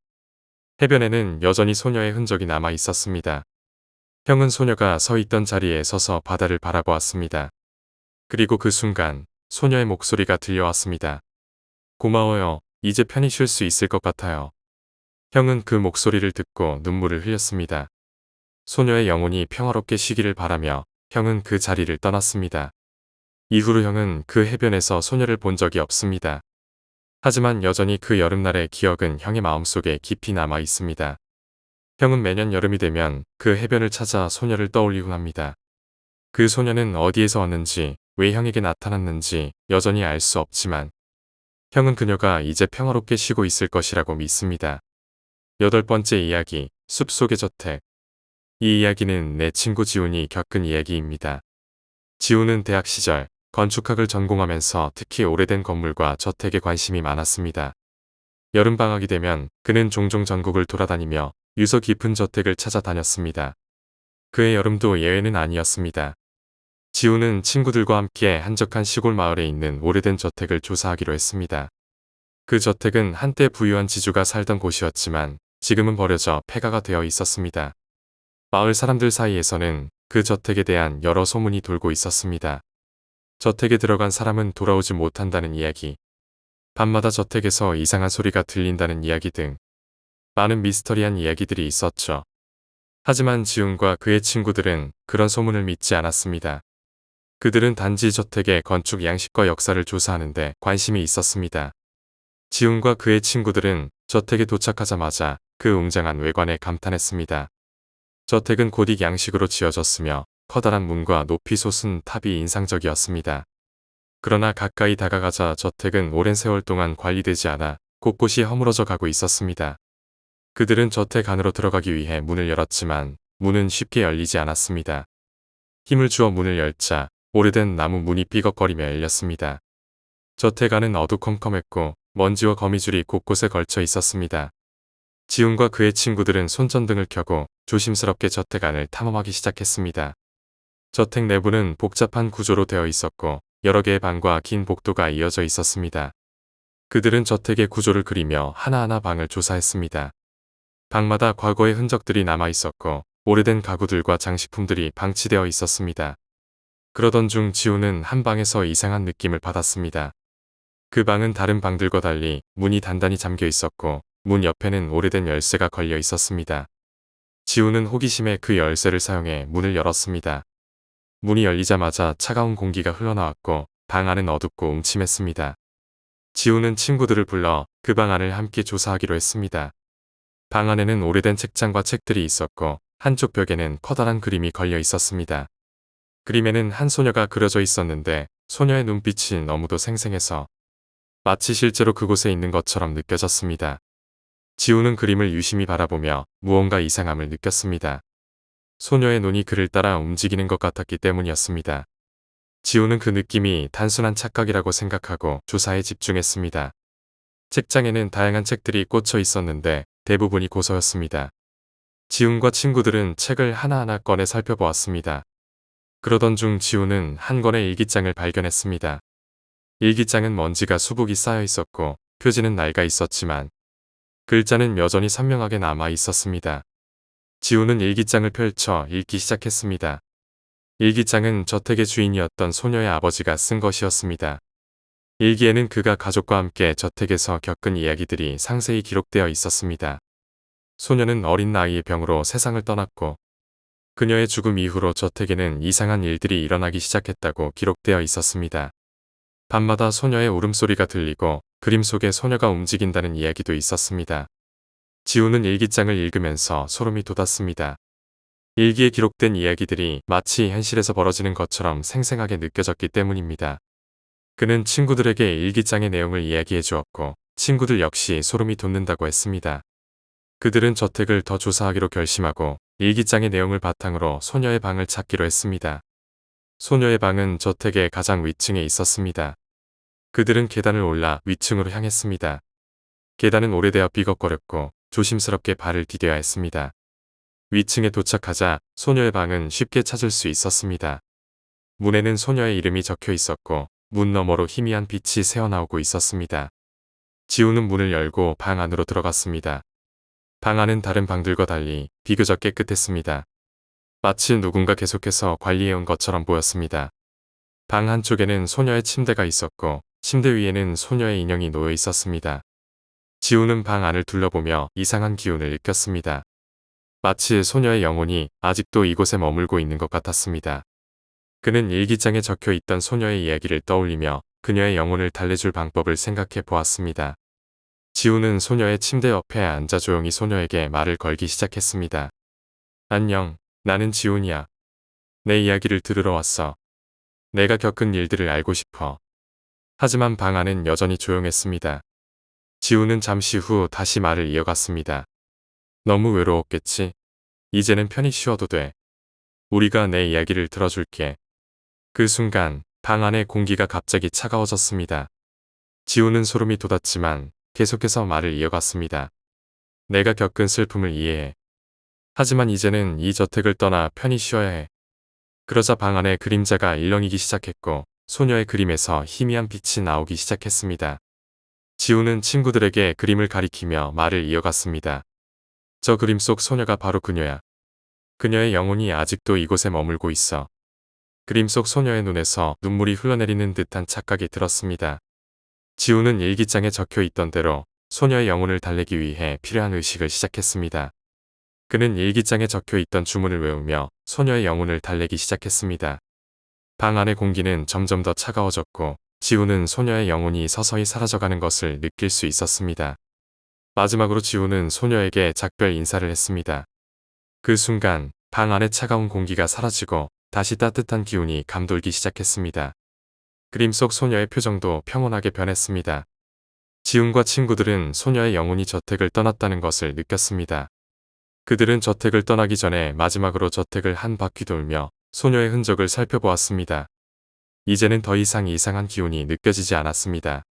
해변에는 여전히 소녀의 흔적이 남아 있었습니다. 형은 소녀가 서 있던 자리에 서서 바다를 바라보았습니다. 그리고 그 순간 소녀의 목소리가 들려왔습니다. 고마워요. 이제 편히 쉴 수 있을 것 같아요. 형은 그 목소리를 듣고 눈물을 흘렸습니다. 소녀의 영혼이 평화롭게 쉬기를 바라며 형은 그 자리를 떠났습니다. 이후로 형은 그 해변에서 소녀를 본 적이 없습니다. 하지만 여전히 그 여름날의 기억은 형의 마음속에 깊이 남아 있습니다. 형은 매년 여름이 되면 그 해변을 찾아 소녀를 떠올리곤 합니다. 그 소녀는 어디에서 왔는지, 왜 형에게 나타났는지 여전히 알 수 없지만 형은 그녀가 이제 평화롭게 쉬고 있을 것이라고 믿습니다. 8번째 이야기, 숲속의 저택. 이 이야기는 내 친구 지훈이 겪은 이야기입니다. 지훈은 대학 시절 건축학을 전공하면서 특히 오래된 건물과 저택에 관심이 많았습니다. 여름방학이 되면 그는 종종 전국을 돌아다니며 유서 깊은 저택을 찾아다녔습니다. 그의 여름도 예외는 아니었습니다. 지훈은 친구들과 함께 한적한 시골 마을에 있는 오래된 저택을 조사하기로 했습니다. 그 저택은 한때 부유한 지주가 살던 곳이었지만 지금은 버려져 폐가가 되어 있었습니다. 마을 사람들 사이에서는 그 저택에 대한 여러 소문이 돌고 있었습니다. 저택에 들어간 사람은 돌아오지 못한다는 이야기, 밤마다 저택에서 이상한 소리가 들린다는 이야기 등 많은 미스터리한 이야기들이 있었죠. 하지만 지훈과 그의 친구들은 그런 소문을 믿지 않았습니다. 그들은 단지 저택의 건축 양식과 역사를 조사하는데 관심이 있었습니다. 지훈과 그의 친구들은 저택에 도착하자마자 그 웅장한 외관에 감탄했습니다. 저택은 고딕 양식으로 지어졌으며 커다란 문과 높이 솟은 탑이 인상적이었습니다. 그러나 가까이 다가가자 저택은 오랜 세월 동안 관리되지 않아 곳곳이 허물어져 가고 있었습니다. 그들은 저택 안으로 들어가기 위해 문을 열었지만 문은 쉽게 열리지 않았습니다. 힘을 주어 문을 열자 오래된 나무 문이 삐걱거리며 열렸습니다. 저택 안은 어두컴컴했고 먼지와 거미줄이 곳곳에 걸쳐 있었습니다. 지훈과 그의 친구들은 손전등을 켜고 조심스럽게 저택 안을 탐험하기 시작했습니다. 저택 내부는 복잡한 구조로 되어 있었고 여러 개의 방과 긴 복도가 이어져 있었습니다. 그들은 저택의 구조를 그리며 하나하나 방을 조사했습니다. 방마다 과거의 흔적들이 남아 있었고 오래된 가구들과 장식품들이 방치되어 있었습니다. 그러던 중 지훈은 한 방에서 이상한 느낌을 받았습니다. 그 방은 다른 방들과 달리 문이 단단히 잠겨 있었고 문 옆에는 오래된 열쇠가 걸려 있었습니다. 지훈은 호기심에 그 열쇠를 사용해 문을 열었습니다. 문이 열리자마자 차가운 공기가 흘러나왔고 방 안은 어둡고 음침했습니다. 지훈은 친구들을 불러 그 방 안을 함께 조사하기로 했습니다. 방 안에는 오래된 책장과 책들이 있었고 한쪽 벽에는 커다란 그림이 걸려 있었습니다. 그림에는 한 소녀가 그려져 있었는데 소녀의 눈빛이 너무도 생생해서 마치 실제로 그곳에 있는 것처럼 느껴졌습니다. 지훈은 그림을 유심히 바라보며 무언가 이상함을 느꼈습니다. 소녀의 눈이 그를 따라 움직이는 것 같았기 때문이었습니다. 지훈은 그 느낌이 단순한 착각이라고 생각하고 조사에 집중했습니다. 책장에는 다양한 책들이 꽂혀 있었는데 대부분이 고서였습니다. 지훈과 친구들은 책을 하나하나 꺼내 살펴보았습니다. 그러던 중 지훈은 한 권의 일기장을 발견했습니다. 일기장은 먼지가 수북이 쌓여 있었고 표지는 낡아 있었지만 글자는 여전히 선명하게 남아 있었습니다. 지훈은 일기장을 펼쳐 읽기 시작했습니다. 일기장은 저택의 주인이었던 소녀의 아버지가 쓴 것이었습니다. 일기에는 그가 가족과 함께 저택에서 겪은 이야기들이 상세히 기록되어 있었습니다. 소녀는 어린 나이에 병으로 세상을 떠났고 그녀의 죽음 이후로 저택에는 이상한 일들이 일어나기 시작했다고 기록되어 있었습니다. 밤마다 소녀의 울음소리가 들리고 그림 속에 소녀가 움직인다는 이야기도 있었습니다. 지우는 일기장을 읽으면서 소름이 돋았습니다. 일기에 기록된 이야기들이 마치 현실에서 벌어지는 것처럼 생생하게 느껴졌기 때문입니다. 그는 친구들에게 일기장의 내용을 이야기해 주었고 친구들 역시 소름이 돋는다고 했습니다. 그들은 저택을 더 조사하기로 결심하고 일기장의 내용을 바탕으로 소녀의 방을 찾기로 했습니다. 소녀의 방은 저택의 가장 위층에 있었습니다. 그들은 계단을 올라 위층으로 향했습니다. 계단은 오래되어 삐걱거렸고 조심스럽게 발을 디뎌야 했습니다. 위층에 도착하자 소녀의 방은 쉽게 찾을 수 있었습니다. 문에는 소녀의 이름이 적혀 있었고 문 너머로 희미한 빛이 새어나오고 있었습니다. 지우는 문을 열고 방 안으로 들어갔습니다. 방 안은 다른 방들과 달리 비교적 깨끗했습니다. 마치 누군가 계속해서 관리해온 것처럼 보였습니다. 방 한쪽에는 소녀의 침대가 있었고 침대 위에는 소녀의 인형이 놓여 있었습니다. 지우는 방 안을 둘러보며 이상한 기운을 느꼈습니다. 마치 소녀의 영혼이 아직도 이곳에 머물고 있는 것 같았습니다. 그는 일기장에 적혀 있던 소녀의 이야기를 떠올리며 그녀의 영혼을 달래줄 방법을 생각해 보았습니다. 지우는 소녀의 침대 옆에 앉아 조용히 소녀에게 말을 걸기 시작했습니다. 안녕, 나는 지훈이야. 내 이야기를 들으러 왔어. 내가 겪은 일들을 알고 싶어. 하지만 방 안은 여전히 조용했습니다. 지우는 잠시 후 다시 말을 이어갔습니다. 너무 외로웠겠지? 이제는 편히 쉬어도 돼. 우리가 내 이야기를 들어줄게. 그 순간 방 안의 공기가 갑자기 차가워졌습니다. 지우는 소름이 돋았지만 계속해서 말을 이어갔습니다. 내가 겪은 슬픔을 이해해. 하지만 이제는 이 저택을 떠나 편히 쉬어야 해. 그러자 방 안에 그림자가 일렁이기 시작했고 소녀의 그림에서 희미한 빛이 나오기 시작했습니다. 지우는 친구들에게 그림을 가리키며 말을 이어갔습니다. 저 그림 속 소녀가 바로 그녀야. 그녀의 영혼이 아직도 이곳에 머물고 있어. 그림 속 소녀의 눈에서 눈물이 흘러내리는 듯한 착각이 들었습니다. 지우는 일기장에 적혀 있던 대로 소녀의 영혼을 달래기 위해 필요한 의식을 시작했습니다. 그는 일기장에 적혀 있던 주문을 외우며 소녀의 영혼을 달래기 시작했습니다. 방 안의 공기는 점점 더 차가워졌고 지우는 소녀의 영혼이 서서히 사라져가는 것을 느낄 수 있었습니다. 마지막으로 지우는 소녀에게 작별 인사를 했습니다. 그 순간 방 안의 차가운 공기가 사라지고 다시 따뜻한 기운이 감돌기 시작했습니다. 그림 속 소녀의 표정도 평온하게 변했습니다. 지훈과 친구들은 소녀의 영혼이 저택을 떠났다는 것을 느꼈습니다. 그들은 저택을 떠나기 전에 마지막으로 저택을 한 바퀴 돌며 소녀의 흔적을 살펴보았습니다. 이제는 더 이상 이상한 기운이 느껴지지 않았습니다.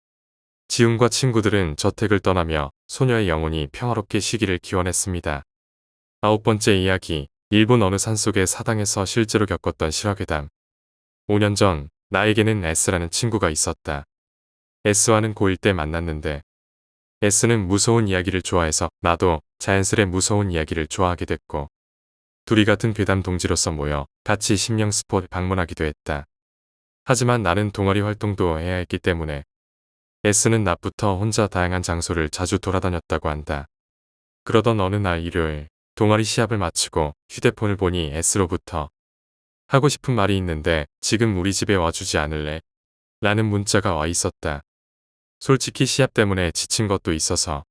지훈과 친구들은 저택을 떠나며 소녀의 영혼이 평화롭게 쉬기를 기원했습니다. 9번째 이야기, 일본 어느 산속의 사당에서 실제로 겪었던 실화괴담. 5년 전 나에게는 S라는 친구가 있었다. S와는 고1 때 만났는데 S는 무서운 이야기를 좋아해서 나도 자연스레 무서운 이야기를 좋아하게 됐고 둘이 같은 괴담 동지로서 모여 같이 심령 스폿 방문하기도 했다. 하지만 나는 동아리 활동도 해야 했기 때문에 S는 낮부터 혼자 다양한 장소를 자주 돌아다녔다고 한다. 그러던 어느 날 일요일 동아리 시합을 마치고 휴대폰을 보니 S로부터 하고 싶은 말이 있는데 지금 우리 집에 와주지 않을래? 라는 문자가 와 있었다. 솔직히 시합 때문에 지친 것도 있어서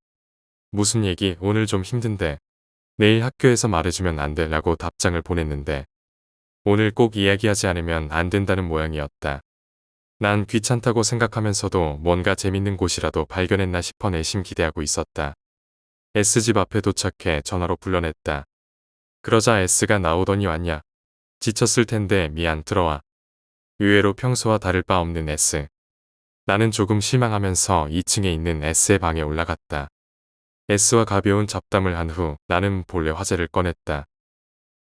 무슨 얘기 오늘 좀 힘든데 내일 학교에서 말해주면 안 돼 라고 답장을 보냈는데 오늘 꼭 이야기하지 않으면 안 된다는 모양이었다. 난 귀찮다고 생각하면서도 뭔가 재밌는 곳이라도 발견했나 싶어 내심 기대하고 있었다. S집 앞에 도착해 전화로 불러냈다. 그러자 S가 나오더니 왔냐? 지쳤을 텐데 미안 들어와. 의외로 평소와 다를 바 없는 S. 나는 조금 실망하면서 2층에 있는 S의 방에 올라갔다. S와 가벼운 잡담을 한 후 나는 본래 화제를 꺼냈다.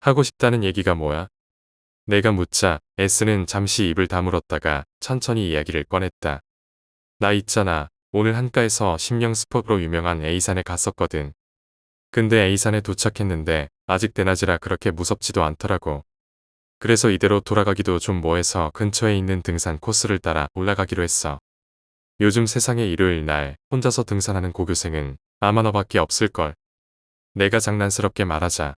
하고 싶다는 얘기가 뭐야? 내가 묻자 S는 잠시 입을 다물었다가 천천히 이야기를 꺼냈다. 나 있잖아. 오늘 한가에서 심령 스폿으로 유명한 A산에 갔었거든. 근데 A산에 도착했는데 아직 대낮이라 그렇게 무섭지도 않더라고. 그래서 이대로 돌아가기도 좀 뭐해서 근처에 있는 등산 코스를 따라 올라가기로 했어. 요즘 세상에 일요일 날 혼자서 등산하는 고교생은 아마 너밖에 없을걸. 내가 장난스럽게 말하자.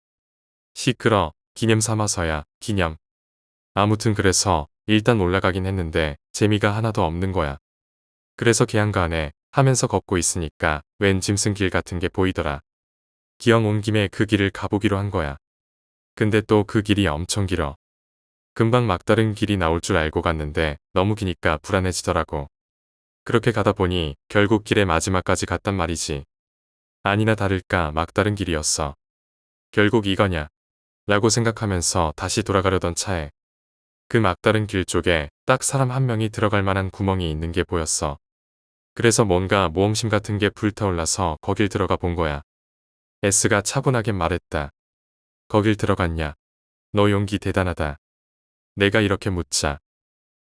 시끄러. 기념 삼아서야, 기념. 아무튼 그래서 일단 올라가긴 했는데 재미가 하나도 없는 거야. 그래서 개항가네 하면서 걷고 있으니까 웬 짐승길 같은 게 보이더라. 기왕 온 김에 그 길을 가보기로 한 거야. 근데 또 그 길이 엄청 길어. 금방 막다른 길이 나올 줄 알고 갔는데 너무 기니까 불안해지더라고. 그렇게 가다 보니 결국 길의 마지막까지 갔단 말이지. 아니나 다를까 막다른 길이었어. 결국 이거냐? 라고 생각하면서 다시 돌아가려던 차에 그 막다른 길 쪽에 딱 사람 한 명이 들어갈 만한 구멍이 있는 게 보였어. 그래서 뭔가 모험심 같은 게 불타올라서 거길 들어가 본 거야. S가 차분하게 말했다. 거길 들어갔냐? 너 용기 대단하다. 내가 이렇게 묻자.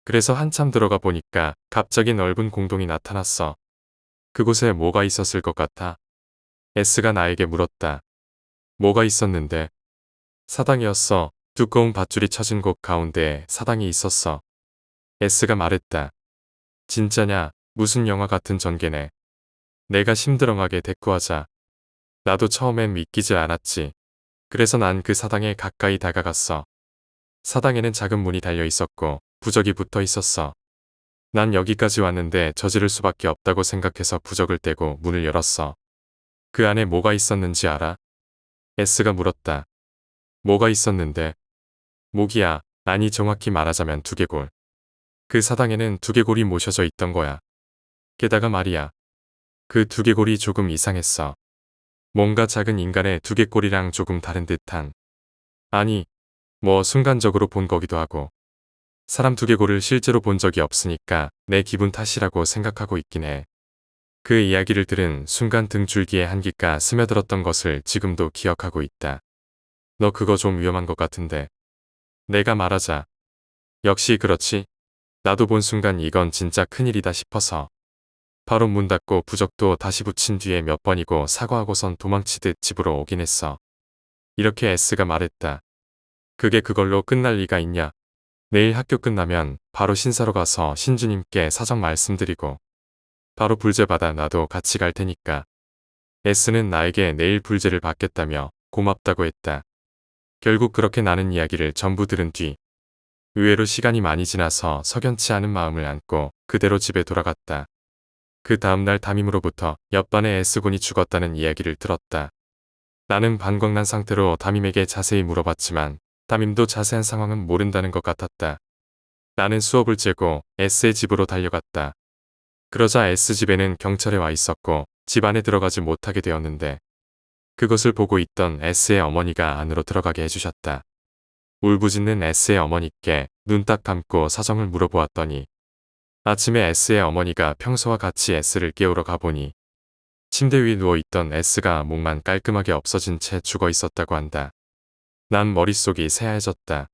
그래서 한참 들어가 보니까 갑자기 넓은 공동이 나타났어. 그곳에 뭐가 있었을 것 같아? S가 나에게 물었다. 뭐가 있었는데? 사당이었어. 두꺼운 밧줄이 쳐진 곳 가운데에 사당이 있었어. S가 말했다. 진짜냐? 무슨 영화 같은 전개네. 내가 심드렁하게 대꾸하자. 나도 처음엔 믿기지 않았지. 그래서 난 그 사당에 가까이 다가갔어. 사당에는 작은 문이 달려 있었고 부적이 붙어 있었어. 난 여기까지 왔는데 저지를 수밖에 없다고 생각해서 부적을 떼고 문을 열었어. 그 안에 뭐가 있었는지 알아? S가 물었다. 뭐가 있었는데? 모기야. 아니 정확히 말하자면 두개골. 그 사당에는 두개골이 모셔져 있던 거야. 게다가 말이야. 그 두개골이 조금 이상했어. 뭔가 작은 인간의 두개골이랑 조금 다른 듯한. 아니, 뭐 순간적으로 본 거기도 하고. 사람 두개골을 실제로 본 적이 없으니까 내 기분 탓이라고 생각하고 있긴 해. 그 이야기를 들은 순간 등줄기에 한기가 스며들었던 것을 지금도 기억하고 있다. 너 그거 좀 위험한 것 같은데. 내가 말하자. 역시 그렇지. 나도 본 순간 이건 진짜 큰일이다 싶어서. 바로 문 닫고 부적도 다시 붙인 뒤에 몇 번이고 사과하고선 도망치듯 집으로 오긴 했어. 이렇게 S가 말했다. 그게 그걸로 끝날 리가 있냐. 내일 학교 끝나면 바로 신사로 가서 신주님께 사정 말씀드리고 바로 불제 받아 나도 같이 갈 테니까. S는 나에게 내일 불제를 받겠다며 고맙다고 했다. 결국 그렇게 나는 이야기를 전부 들은 뒤 의외로 시간이 많이 지나서 석연치 않은 마음을 안고 그대로 집에 돌아갔다. 그 다음날 담임으로부터 옆반의 S군이 죽었다는 이야기를 들었다. 나는 반광난 상태로 담임에게 자세히 물어봤지만 담임도 자세한 상황은 모른다는 것 같았다. 나는 수업을 째고 S의 집으로 달려갔다. 그러자 S 집에는 경찰에 와 있었고 집 안에 들어가지 못하게 되었는데 그것을 보고 있던 S의 어머니가 안으로 들어가게 해주셨다. 울부짖는 S의 어머니께 눈 딱 감고 사정을 물어보았더니 아침에 S의 어머니가 평소와 같이 S를 깨우러 가보니 침대 위에 누워있던 S가 목만 깔끔하게 없어진 채 죽어 있었다고 한다. 난 머릿속이 새하얘졌다.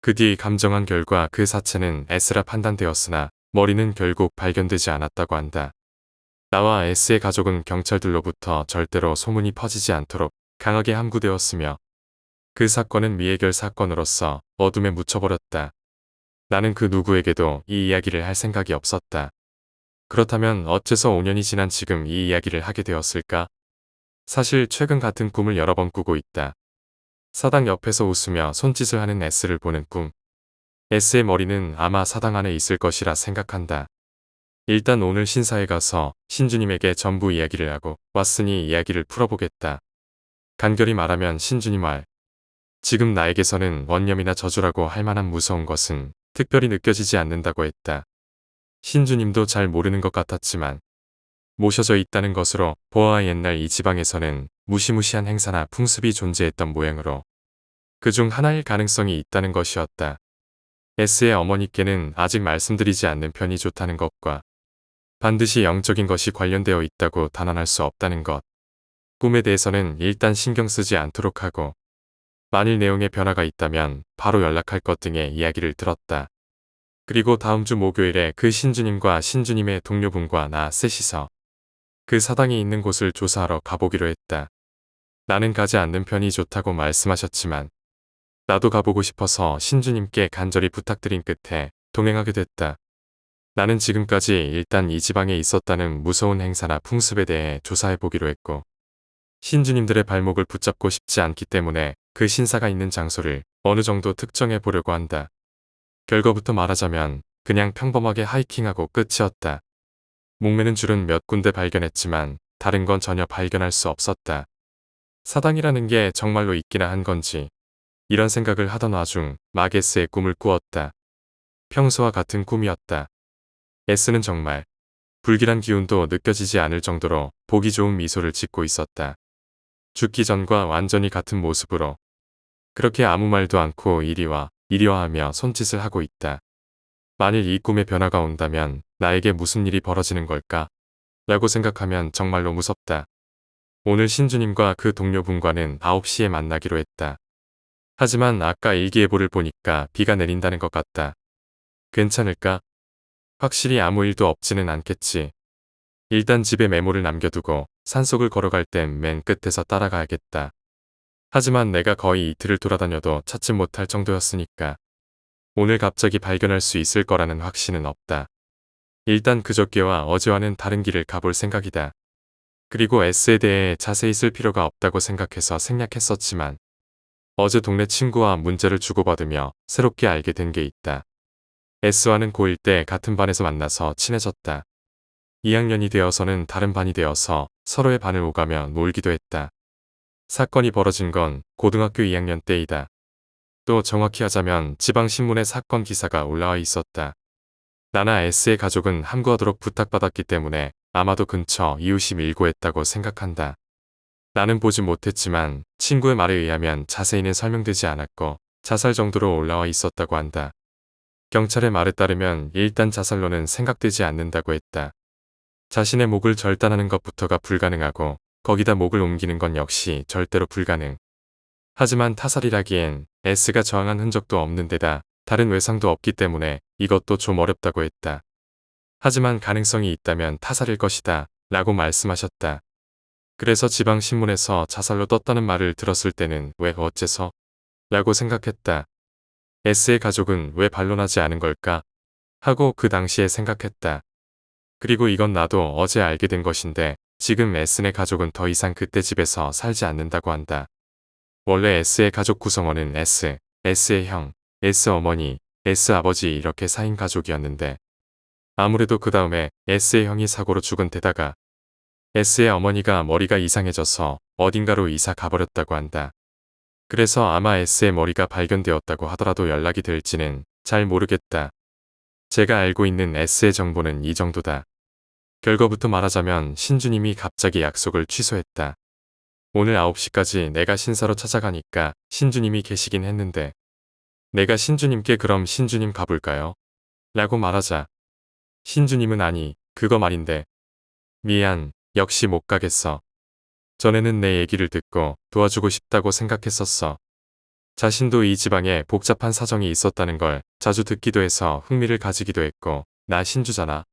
그 뒤 감정한 결과 그 사체는 S라 판단되었으나 머리는 결국 발견되지 않았다고 한다. 나와 S의 가족은 경찰들로부터 절대로 소문이 퍼지지 않도록 강하게 함구되었으며 그 사건은 미해결 사건으로서 어둠에 묻혀버렸다. 나는 그 누구에게도 이 이야기를 할 생각이 없었다. 그렇다면 어째서 5년이 지난 지금 이 이야기를 하게 되었을까? 사실 최근 같은 꿈을 여러 번 꾸고 있다. 사당 옆에서 웃으며 손짓을 하는 S를 보는 꿈. S의 머리는 아마 사당 안에 있을 것이라 생각한다. 일단 오늘 신사에 가서 신주님에게 전부 이야기를 하고 왔으니 이야기를 풀어보겠다. 간결히 말하면 신주님 말. 지금 나에게서는 원념이나 저주라고 할 만한 무서운 것은 특별히 느껴지지 않는다고 했다. 신주님도 잘 모르는 것 같았지만 모셔져 있다는 것으로 보아야 옛날 이 지방에서는 무시무시한 행사나 풍습이 존재했던 모양으로 그중 하나일 가능성이 있다는 것이었다. S의 어머니께는 아직 말씀드리지 않는 편이 좋다는 것과 반드시 영적인 것이 관련되어 있다고 단언할 수 없다는 것. 꿈에 대해서는 일단 신경 쓰지 않도록 하고 만일 내용에 변화가 있다면 바로 연락할 것 등의 이야기를 들었다. 그리고 다음 주 목요일에 그 신주님과 신주님의 동료분과 나 셋이서 그 사당이 있는 곳을 조사하러 가보기로 했다. 나는 가지 않는 편이 좋다고 말씀하셨지만 나도 가보고 싶어서 신주님께 간절히 부탁드린 끝에 동행하게 됐다. 나는 지금까지 일단 이 지방에 있었다는 무서운 행사나 풍습에 대해 조사해보기로 했고 신주님들의 발목을 붙잡고 싶지 않기 때문에 그 신사가 있는 장소를 어느 정도 특정해 보려고 한다. 결과부터 말하자면 그냥 평범하게 하이킹하고 끝이었다. 목매는 줄은 몇 군데 발견했지만 다른 건 전혀 발견할 수 없었다. 사당이라는 게 정말로 있기나 한 건지 이런 생각을 하던 와중 막 S의 꿈을 꾸었다. 평소와 같은 꿈이었다. S는 정말 불길한 기운도 느껴지지 않을 정도로 보기 좋은 미소를 짓고 있었다. 죽기 전과 완전히 같은 모습으로 그렇게 아무 말도 않고 이리와 이리와 하며 손짓을 하고 있다. 만일 이 꿈에 변화가 온다면 나에게 무슨 일이 벌어지는 걸까? 라고 생각하면 정말로 무섭다. 오늘 신주님과 그 동료분과는 9시에 만나기로 했다. 하지만 아까 일기예보를 보니까 비가 내린다는 것 같다. 괜찮을까? 확실히 아무 일도 없지는 않겠지. 일단 집에 메모를 남겨두고 산속을 걸어갈 땐 맨 끝에서 따라가야겠다. 하지만 내가 거의 이틀을 돌아다녀도 찾지 못할 정도였으니까 오늘 갑자기 발견할 수 있을 거라는 확신은 없다. 일단 그저께와 어제와는 다른 길을 가볼 생각이다. 그리고 S에 대해 자세히 쓸 필요가 없다고 생각해서 생략했었지만 어제 동네 친구와 문자를 주고받으며 새롭게 알게 된 게 있다. S와는 고1 때 같은 반에서 만나서 친해졌다. 2학년이 되어서는 다른 반이 되어서 서로의 반을 오가며 놀기도 했다. 사건이 벌어진 건 고등학교 2학년 때이다. 또 정확히 하자면 지방신문에 사건 기사가 올라와 있었다. 나나 S의 가족은 함구하도록 부탁받았기 때문에 아마도 근처 이웃이 밀고 했다고 생각한다. 나는 보지 못했지만 친구의 말에 의하면 자세히는 설명되지 않았고 자살 정도로 올라와 있었다고 한다. 경찰의 말에 따르면 일단 자살로는 생각되지 않는다고 했다. 자신의 목을 절단하는 것부터가 불가능하고 거기다 목을 옮기는 건 역시 절대로 불가능. 하지만 타살이라기엔 S가 저항한 흔적도 없는 데다 다른 외상도 없기 때문에 이것도 좀 어렵다고 했다. 하지만 가능성이 있다면 타살일 것이다 라고 말씀하셨다. 그래서 지방신문에서 자살로 떴다는 말을 들었을 때는 왜 어째서? 라고 생각했다. S의 가족은 왜 반론하지 않은 걸까? 하고 그 당시에 생각했다. 그리고 이건 나도 어제 알게 된 것인데 지금 S네 가족은 더 이상 그때 집에서 살지 않는다고 한다. 원래 S의 가족 구성원은 S, S의 형, S 어머니, S 아버지 이렇게 4인 가족이었는데 아무래도 그 다음에 S의 형이 사고로 죽은 데다가 S의 어머니가 머리가 이상해져서 어딘가로 이사 가버렸다고 한다. 그래서 아마 S의 머리가 발견되었다고 하더라도 연락이 될지는 잘 모르겠다. 제가 알고 있는 S의 정보는 이 정도다. 결과부터 말하자면 신주님이 갑자기 약속을 취소했다. 오늘 9시까지 내가 신사로 찾아가니까 신주님이 계시긴 했는데 내가 신주님께 그럼 신주님 가볼까요? 라고 말하자. 신주님은 아니, 그거 말인데. 미안, 역시 못 가겠어. 전에는 내 얘기를 듣고 도와주고 싶다고 생각했었어. 자신도 이 지방에 복잡한 사정이 있었다는 걸 자주 듣기도 해서 흥미를 가지기도 했고 나 신주잖아.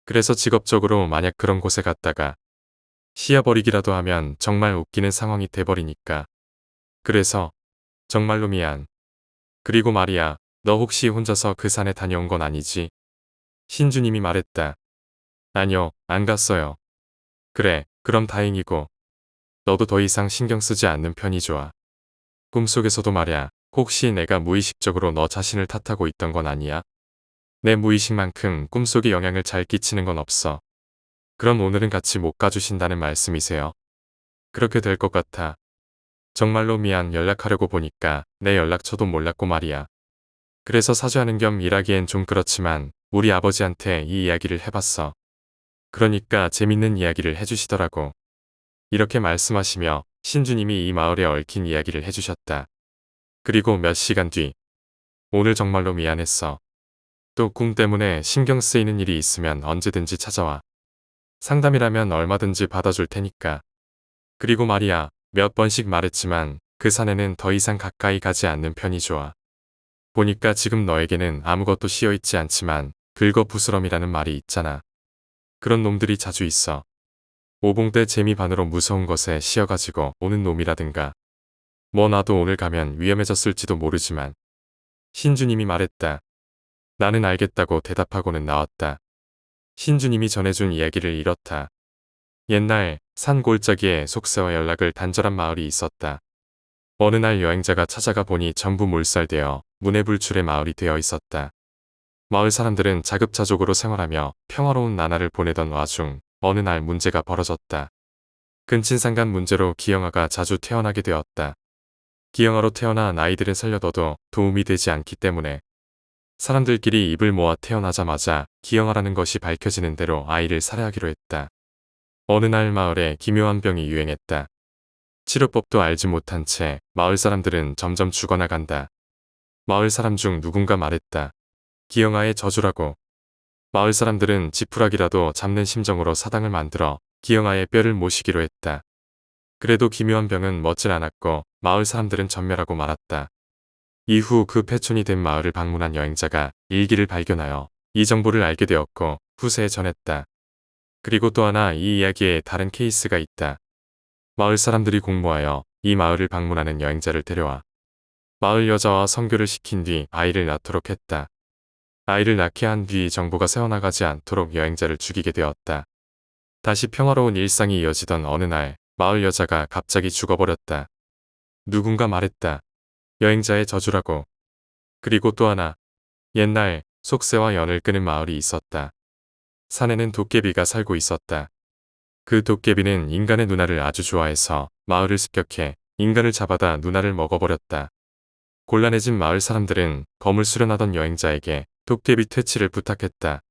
그래서 직업적으로 만약 그런 곳에 갔다가 씌어버리기라도 하면 정말 웃기는 상황이 돼버리니까. 그래서 정말로 미안. 그리고 말이야, 너 혹시 혼자서 그 산에 다녀온 건 아니지? 신주님이 말했다. 아니요, 안 갔어요. 그래, 그럼 다행이고. 너도 더 이상 신경 쓰지 않는 편이 좋아. 꿈속에서도 말야, 혹시 내가 무의식적으로 너 자신을 탓하고 있던 건 아니야? 내 무의식만큼 꿈속에 영향을 잘 끼치는 건 없어. 그럼 오늘은 같이 못 가주신다는 말씀이세요? 그렇게 될 것 같아. 정말로 미안. 연락하려고 보니까 내 연락처도 몰랐고 말이야. 그래서 사죄하는 겸 일하기엔 좀 그렇지만 우리 아버지한테 이 이야기를 해봤어. 그러니까 재밌는 이야기를 해주시더라고. 이렇게 말씀하시며 신주님이 이 마을에 얽힌 이야기를 해주셨다. 그리고 몇 시간 뒤. 오늘 정말로 미안했어. 또 꿈 때문에 신경 쓰이는 일이 있으면 언제든지 찾아와. 상담이라면 얼마든지 받아줄 테니까. 그리고 말이야, 몇 번씩 말했지만 그 산에는 더 이상 가까이 가지 않는 편이 좋아. 보니까 지금 너에게는 아무것도 씌어있지 않지만 긁어부스럼이라는 말이 있잖아. 그런 놈들이 자주 있어. 오봉대 재미 반으로 무서운 것에 씌어가지고 오는 놈이라든가. 뭐 나도 오늘 가면 위험해졌을지도 모르지만. 신주님이 말했다. 나는 알겠다고 대답하고는 나왔다. 신주님이 전해준 이야기를 이렇다. 옛날 산 골짜기에 속세와 연락을 단절한 마을이 있었다. 어느 날 여행자가 찾아가 보니 전부 몰살되어 문해불출의 마을이 되어 있었다. 마을 사람들은 자급자족으로 생활하며 평화로운 나날을 보내던 와중 어느 날 문제가 벌어졌다. 근친상간 문제로 기영아가 자주 태어나게 되었다. 기영아로 태어난 아이들은 살려둬도 도움이 되지 않기 때문에 사람들끼리 입을 모아 태어나자마자 기영아라는 것이 밝혀지는 대로 아이를 살해하기로 했다. 어느 날 마을에 기묘한 병이 유행했다. 치료법도 알지 못한 채 마을 사람들은 점점 죽어나간다. 마을 사람 중 누군가 말했다. 기영아의 저주라고. 마을 사람들은 지푸라기라도 잡는 심정으로 사당을 만들어 기영아의 뼈를 모시기로 했다. 그래도 기묘한 병은 멎질 않았고 마을 사람들은 전멸하고 말았다. 이후 그 패촌이 된 마을을 방문한 여행자가 일기를 발견하여 이 정보를 알게 되었고 후세에 전했다. 그리고 또 하나 이 이야기에 다른 케이스가 있다. 마을 사람들이 공모하여 이 마을을 방문하는 여행자를 데려와 마을 여자와 성교를 시킨 뒤 아이를 낳도록 했다. 아이를 낳게 한 뒤 정보가 새어나가지 않도록 여행자를 죽이게 되었다. 다시 평화로운 일상이 이어지던 어느 날 마을 여자가 갑자기 죽어버렸다. 누군가 말했다. 여행자의 저주라고. 그리고 또 하나. 옛날 속세와 연을 끄는 마을이 있었다. 산에는 도깨비가 살고 있었다. 그 도깨비는 인간의 누나를 아주 좋아해서 마을을 습격해 인간을 잡아다 누나를 먹어버렸다. 곤란해진 마을 사람들은 검을 수련하던 여행자에게 도깨비 퇴치를 부탁했다.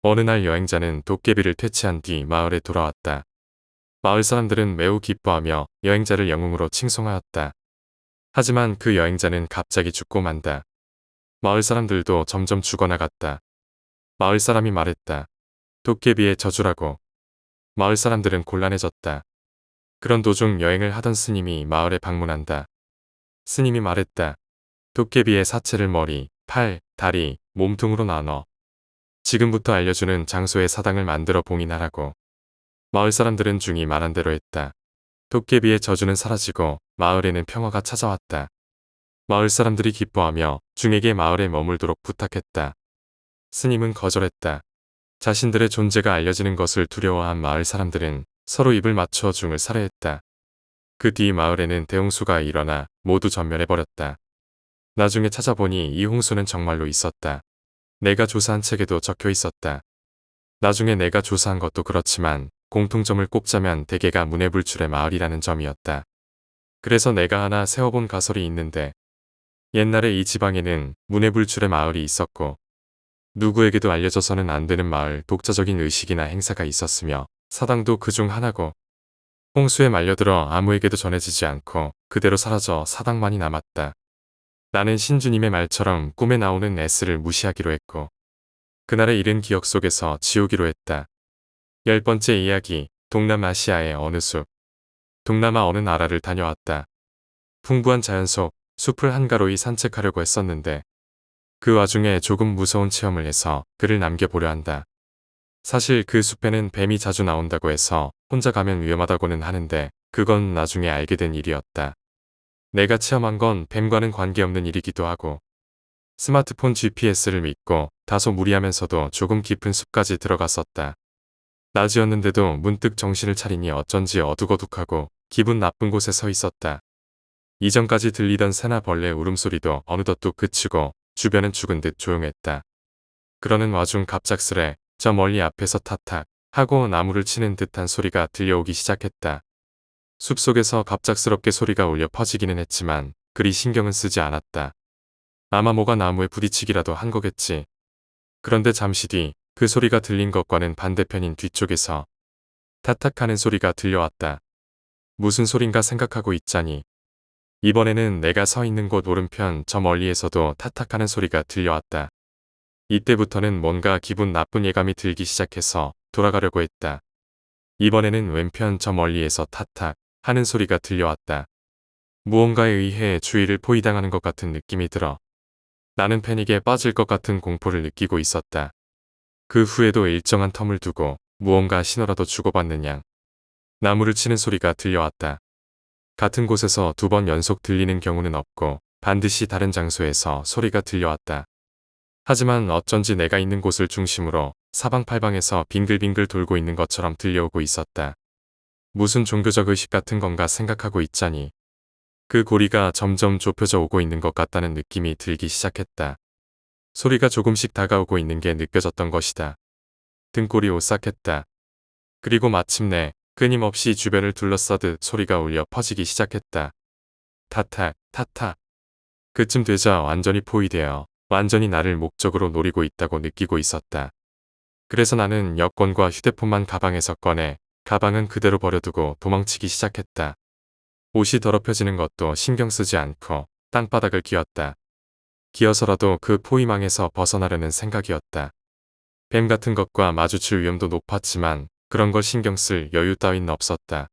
어느 날 여행자는 도깨비를 퇴치한 뒤 마을에 돌아왔다. 마을 사람들은 매우 기뻐하며 여행자를 영웅으로 칭송하였다. 하지만 그 여행자는 갑자기 죽고 만다. 마을 사람들도 점점 죽어나갔다. 마을 사람이 말했다. 도깨비의 저주라고. 마을 사람들은 곤란해졌다. 그런 도중 여행을 하던 스님이 마을에 방문한다. 스님이 말했다. 도깨비의 사체를 머리, 팔, 다리, 몸통으로 나눠 지금부터 알려주는 장소에 사당을 만들어 봉인하라고. 마을 사람들은 중이 말한 대로 했다. 도깨비의 저주는 사라지고 마을에는 평화가 찾아왔다. 마을 사람들이 기뻐하며 중에게 마을에 머물도록 부탁했다. 스님은 거절했다. 자신들의 존재가 알려지는 것을 두려워한 마을 사람들은 서로 입을 맞춰 중을 살해했다. 그 뒤 마을에는 대홍수가 일어나 모두 전멸해버렸다. 나중에 찾아보니 이 홍수는 정말로 있었다. 내가 조사한 책에도 적혀 있었다. 나중에 내가 조사한 것도 그렇지만 공통점을 꼽자면 대개가 문해불출의 마을이라는 점이었다. 그래서 내가 하나 세워본 가설이 있는데 옛날에 이 지방에는 문해불출의 마을이 있었고 누구에게도 알려져서는 안 되는 마을 독자적인 의식이나 행사가 있었으며 사당도 그중 하나고 홍수에 말려들어 아무에게도 전해지지 않고 그대로 사라져 사당만이 남았다. 나는 신주님의 말처럼 꿈에 나오는 S를 무시하기로 했고 그날의 일은 기억 속에서 지우기로 했다. 10번째 이야기. 동남아시아의 어느 숲. 동남아 어느 나라를 다녀왔다. 풍부한 자연 속 숲을 한가로이 산책하려고 했었는데 그 와중에 조금 무서운 체험을 해서 글을 남겨보려 한다. 사실 그 숲에는 뱀이 자주 나온다고 해서 혼자 가면 위험하다고는 하는데 그건 나중에 알게 된 일이었다. 내가 체험한 건 뱀과는 관계없는 일이기도 하고 스마트폰 GPS를 믿고 다소 무리하면서도 조금 깊은 숲까지 들어갔었다. 낮이었는데도 문득 정신을 차리니 어쩐지 어둑어둑하고 기분 나쁜 곳에 서 있었다. 이전까지 들리던 새나 벌레 울음소리도 어느덧 뚝 그치고 주변은 죽은 듯 조용했다. 그러는 와중 갑작스레 저 멀리 앞에서 타탁 하고 나무를 치는 듯한 소리가 들려오기 시작했다. 숲속에서 갑작스럽게 소리가 울려 퍼지기는 했지만 그리 신경은 쓰지 않았다. 아마 뭐가 나무에 부딪히기라도 한 거겠지. 그런데 잠시 뒤 그 소리가 들린 것과는 반대편인 뒤쪽에서 타탁하는 소리가 들려왔다. 무슨 소린가 생각하고 있자니 이번에는 내가 서 있는 곳 오른편 저 멀리에서도 타탁하는 소리가 들려왔다. 이때부터는 뭔가 기분 나쁜 예감이 들기 시작해서 돌아가려고 했다. 이번에는 왼편 저 멀리에서 타탁 하는 소리가 들려왔다. 무언가에 의해 주위를 포위당하는 것 같은 느낌이 들어 나는 패닉에 빠질 것 같은 공포를 느끼고 있었다. 그 후에도 일정한 텀을 두고 무언가 신호라도 주고받는 양 나무를 치는 소리가 들려왔다. 같은 곳에서 2번 연속 들리는 경우는 없고 반드시 다른 장소에서 소리가 들려왔다. 하지만 어쩐지 내가 있는 곳을 중심으로 사방팔방에서 빙글빙글 돌고 있는 것처럼 들려오고 있었다. 무슨 종교적 의식 같은 건가 생각하고 있자니 그 고리가 점점 좁혀져 오고 있는 것 같다는 느낌이 들기 시작했다. 소리가 조금씩 다가오고 있는 게 느껴졌던 것이다. 등골이 오싹했다. 그리고 마침내 끊임없이 주변을 둘러싸듯 소리가 울려 퍼지기 시작했다. 타탁, 타탁. 그쯤 되자 완전히 포위되어 완전히 나를 목적으로 노리고 있다고 느끼고 있었다. 그래서 나는 여권과 휴대폰만 가방에서 꺼내 가방은 그대로 버려두고 도망치기 시작했다. 옷이 더럽혀지는 것도 신경 쓰지 않고 땅바닥을 기었다. 기어서라도 그 포위망에서 벗어나려는 생각이었다. 뱀 같은 것과 마주칠 위험도 높았지만 그런 걸 신경 쓸 여유 따윈 없었다.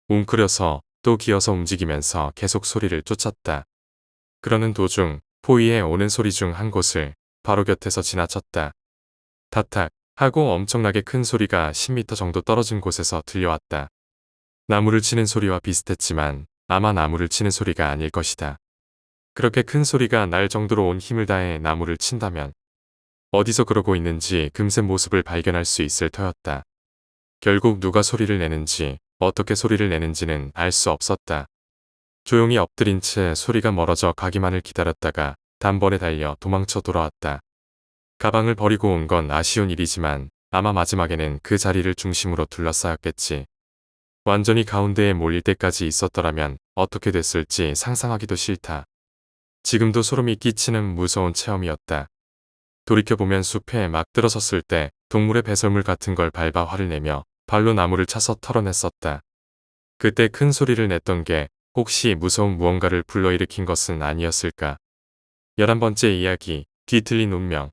웅크려서 또 기어서 움직이면서 계속 소리를 쫓았다. 그러는 도중 포위에 오는 소리 중 한 곳을 바로 곁에서 지나쳤다. 타탁 하고 엄청나게 큰 소리가 10m 정도 떨어진 곳에서 들려왔다. 나무를 치는 소리와 비슷했지만 아마 나무를 치는 소리가 아닐 것이다. 그렇게 큰 소리가 날 정도로 온 힘을 다해 나무를 친다면 어디서 그러고 있는지 금세 모습을 발견할 수 있을 터였다. 결국 누가 소리를 내는지 어떻게 소리를 내는지는 알 수 없었다. 조용히 엎드린 채 소리가 멀어져 가기만을 기다렸다가 단번에 달려 도망쳐 돌아왔다. 가방을 버리고 온 건 아쉬운 일이지만 아마 마지막에는 그 자리를 중심으로 둘러싸였겠지. 완전히 가운데에 몰릴 때까지 있었더라면 어떻게 됐을지 상상하기도 싫다. 지금도 소름이 끼치는 무서운 체험이었다. 돌이켜보면 숲에 막 들어섰을 때 동물의 배설물 같은 걸 밟아 화를 내며 발로 나무를 차서 털어냈었다. 그때 큰 소리를 냈던 게 혹시 무서운 무언가를 불러일으킨 것은 아니었을까. 11번째 이야기, 뒤틀린 운명.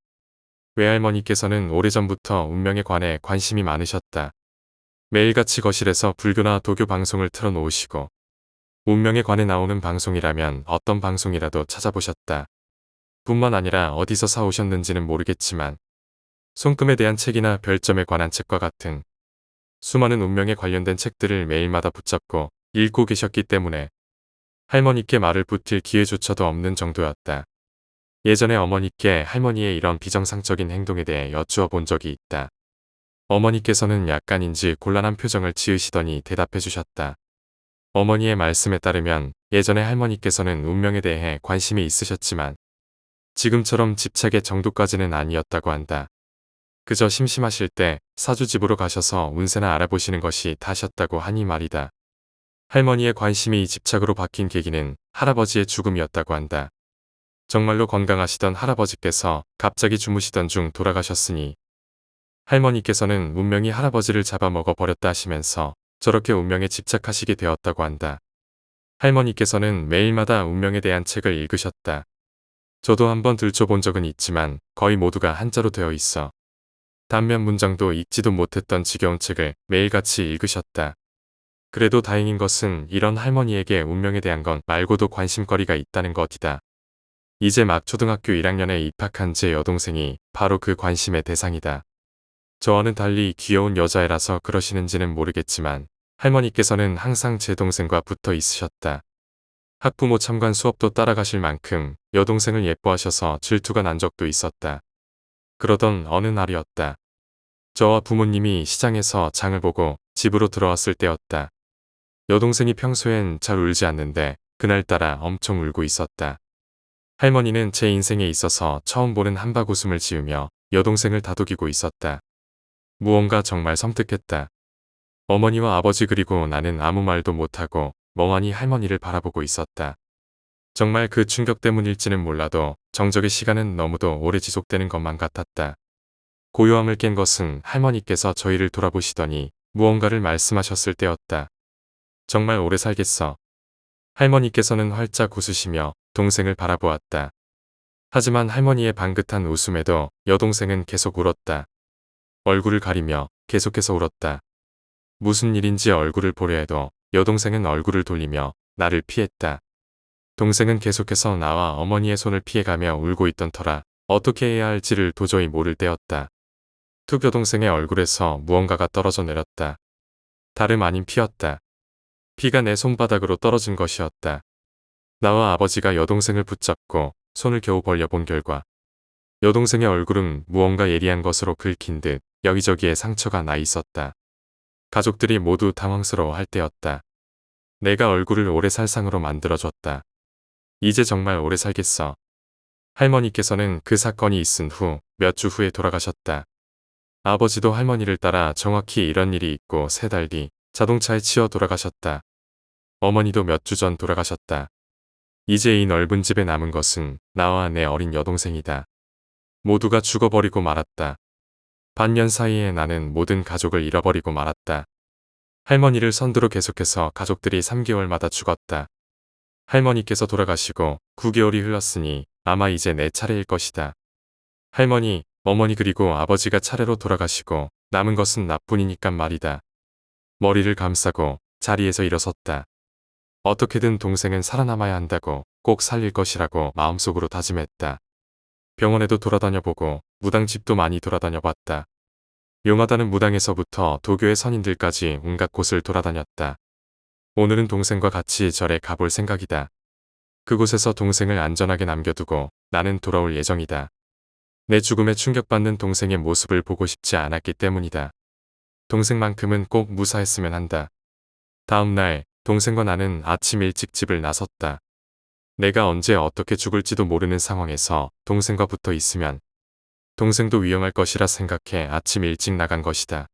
외할머니께서는 오래전부터 운명에 관해 관심이 많으셨다. 매일같이 거실에서 불교나 도교 방송을 틀어놓으시고 운명에 관해 나오는 방송이라면 어떤 방송이라도 찾아보셨다. 뿐만 아니라 어디서 사오셨는지는 모르겠지만 손금에 대한 책이나 별점에 관한 책과 같은 수많은 운명에 관련된 책들을 매일마다 붙잡고 읽고 계셨기 때문에 할머니께 말을 붙일 기회조차도 없는 정도였다. 예전에 어머니께 할머니의 이런 비정상적인 행동에 대해 여쭈어 본 적이 있다. 어머니께서는 약간인지 곤란한 표정을 지으시더니 대답해 주셨다. 어머니의 말씀에 따르면 예전에 할머니께서는 운명에 대해 관심이 있으셨지만 지금처럼 집착의 정도까지는 아니었다고 한다. 그저 심심하실 때 사주집으로 가셔서 운세나 알아보시는 것이 다셨다고 하니 말이다. 할머니의 관심이 집착으로 바뀐 계기는 할아버지의 죽음이었다고 한다. 정말로 건강하시던 할아버지께서 갑자기 주무시던 중 돌아가셨으니 할머니께서는 운명이 할아버지를 잡아먹어 버렸다 하시면서 저렇게 운명에 집착하시게 되었다고 한다. 할머니께서는 매일마다 운명에 대한 책을 읽으셨다. 저도 한번 들춰본 적은 있지만 거의 모두가 한자로 되어 있어 단면 문장도 읽지도 못했던 지겨운 책을 매일같이 읽으셨다. 그래도 다행인 것은 이런 할머니에게 운명에 대한 건 말고도 관심거리가 있다는 것이다. 이제 막 초등학교 1학년에 입학한 제 여동생이 바로 그 관심의 대상이다. 저와는 달리 귀여운 여자애라서 그러시는지는 모르겠지만 할머니께서는 항상 제 동생과 붙어 있으셨다. 학부모 참관 수업도 따라가실 만큼 여동생을 예뻐하셔서 질투가 난 적도 있었다. 그러던 어느 날이었다. 저와 부모님이 시장에서 장을 보고 집으로 들어왔을 때였다. 여동생이 평소엔 잘 울지 않는데 그날따라 엄청 울고 있었다. 할머니는 제 인생에 있어서 처음 보는 한바구음을 지으며 여동생을 다독이고 있었다. 무언가 정말 섬뜩했다. 어머니와 아버지 그리고 나는 아무 말도 못하고 멍하니 할머니를 바라보고 있었다. 정말 그 충격 때문일지는 몰라도 정적의 시간은 너무도 오래 지속되는 것만 같았다. 고요함을 깬 것은 할머니께서 저희를 돌아보시더니 무언가를 말씀하셨을 때였다. 정말 오래 살겠어. 할머니께서는 활짝 웃으시며 동생을 바라보았다. 하지만 할머니의 방긋한 웃음에도 여동생은 계속 울었다. 얼굴을 가리며 계속해서 울었다. 무슨 일인지 얼굴을 보려 해도 여동생은 얼굴을 돌리며 나를 피했다. 동생은 계속해서 나와 어머니의 손을 피해가며 울고 있던 터라 어떻게 해야 할지를 도저히 모를 때였다. 툭 여동생의 얼굴에서 무언가가 떨어져 내렸다. 다름 아닌 피였다. 피가 내 손바닥으로 떨어진 것이었다. 나와 아버지가 여동생을 붙잡고 손을 겨우 벌려본 결과 여동생의 얼굴은 무언가 예리한 것으로 긁힌 듯 여기저기에 상처가 나 있었다. 가족들이 모두 당황스러워할 때였다. 내가 얼굴을 오래 살 상으로 만들어줬다. 이제 정말 오래 살겠어. 할머니께서는 그 사건이 있은 후 몇 주 후에 돌아가셨다. 아버지도 할머니를 따라 정확히 이런 일이 있고 3달 뒤 자동차에 치여 돌아가셨다. 어머니도 몇 주 전 돌아가셨다. 이제 이 넓은 집에 남은 것은 나와 내 어린 여동생이다. 모두가 죽어버리고 말았다. 반년 사이에 나는 모든 가족을 잃어버리고 말았다. 할머니를 선두로 계속해서 가족들이 3개월마다 죽었다. 할머니께서 돌아가시고 9개월이 흘렀으니 아마 이제 내 차례일 것이다. 할머니, 어머니 그리고 아버지가 차례로 돌아가시고 남은 것은 나뿐이니깐 말이다. 머리를 감싸고 자리에서 일어섰다. 어떻게든 동생은 살아남아야 한다고 꼭 살릴 것이라고 마음속으로 다짐했다. 병원에도 돌아다녀보고 무당집도 많이 돌아다녀봤다. 용하다는 무당에서부터 도교의 선인들까지 온갖 곳을 돌아다녔다. 오늘은 동생과 같이 절에 가볼 생각이다. 그곳에서 동생을 안전하게 남겨두고 나는 돌아올 예정이다. 내 죽음에 충격받는 동생의 모습을 보고 싶지 않았기 때문이다. 동생만큼은 꼭 무사했으면 한다. 다음 날 동생과 나는 아침 일찍 집을 나섰다. 내가 언제 어떻게 죽을지도 모르는 상황에서 동생과 붙어 있으면 동생도 위험할 것이라 생각해 아침 일찍 나간 것이다.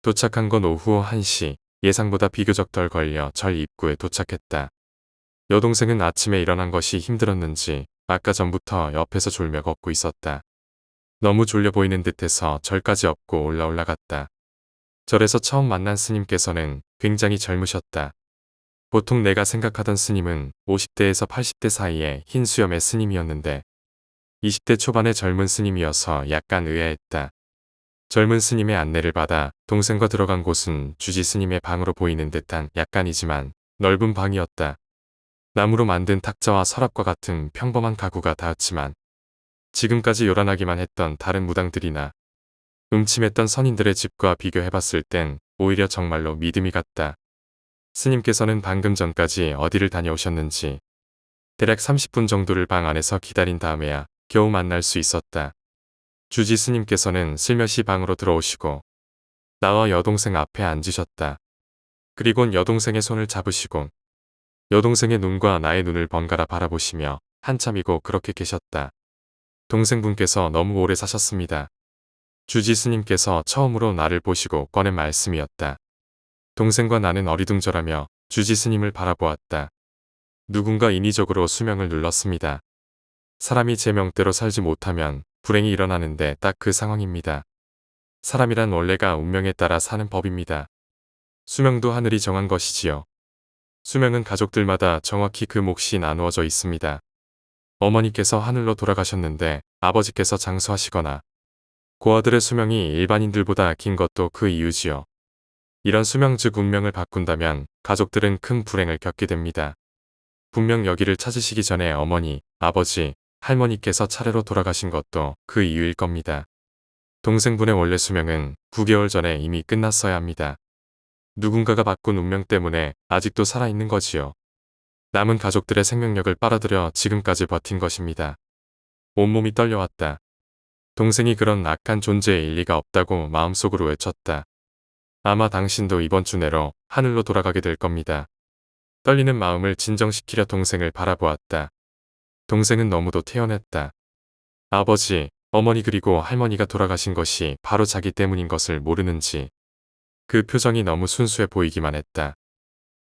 도착한 건 오후 1시, 예상보다 비교적 덜 걸려 절 입구에 도착했다. 여동생은 아침에 일어난 것이 힘들었는지 아까 전부터 옆에서 졸며 걷고 있었다. 너무 졸려 보이는 듯해서 절까지 업고 올라갔다. 절에서 처음 만난 스님께서는 굉장히 젊으셨다. 보통 내가 생각하던 스님은 50대에서 80대 사이의 흰 수염의 스님이었는데 20대 초반의 젊은 스님이어서 약간 의아했다. 젊은 스님의 안내를 받아 동생과 들어간 곳은 주지 스님의 방으로 보이는 듯한 약간이지만 넓은 방이었다. 나무로 만든 탁자와 서랍과 같은 평범한 가구가 닿았지만 지금까지 요란하기만 했던 다른 무당들이나 음침했던 선인들의 집과 비교해봤을 땐 오히려 정말로 믿음이 갔다. 스님께서는 방금 전까지 어디를 다녀오셨는지 대략 30분 정도를 방 안에서 기다린 다음에야 겨우 만날 수 있었다. 주지 스님께서는 슬며시 방으로 들어오시고 나와 여동생 앞에 앉으셨다. 그리곤 여동생의 손을 잡으시곤 여동생의 눈과 나의 눈을 번갈아 바라보시며 한참이고 그렇게 계셨다. 동생분께서 너무 오래 사셨습니다. 주지 스님께서 처음으로 나를 보시고 꺼낸 말씀이었다. 동생과 나는 어리둥절하며 주지 스님을 바라보았다. 누군가 인위적으로 수명을 눌렀습니다. 사람이 제 명대로 살지 못하면 불행이 일어나는데 딱 그 상황입니다. 사람이란 원래가 운명에 따라 사는 법입니다. 수명도 하늘이 정한 것이지요. 수명은 가족들마다 정확히 그 몫이 나누어져 있습니다. 어머니께서 하늘로 돌아가셨는데 아버지께서 장수하시거나 고아들의 수명이 일반인들보다 긴 것도 그 이유지요. 이런 수명 즉 운명을 바꾼다면 가족들은 큰 불행을 겪게 됩니다. 분명 여기를 찾으시기 전에 어머니, 아버지, 할머니께서 차례로 돌아가신 것도 그 이유일 겁니다. 동생분의 원래 수명은 9개월 전에 이미 끝났어야 합니다. 누군가가 바꾼 운명 때문에 아직도 살아있는 거지요. 남은 가족들의 생명력을 빨아들여 지금까지 버틴 것입니다. 온몸이 떨려왔다. 동생이 그런 악한 존재의 일리가 없다고 마음속으로 외쳤다. 아마 당신도 이번 주 내로 하늘로 돌아가게 될 겁니다. 떨리는 마음을 진정시키려 동생을 바라보았다. 동생은 너무도 태연했다. 아버지, 어머니 그리고 할머니가 돌아가신 것이 바로 자기 때문인 것을 모르는지 그 표정이 너무 순수해 보이기만 했다.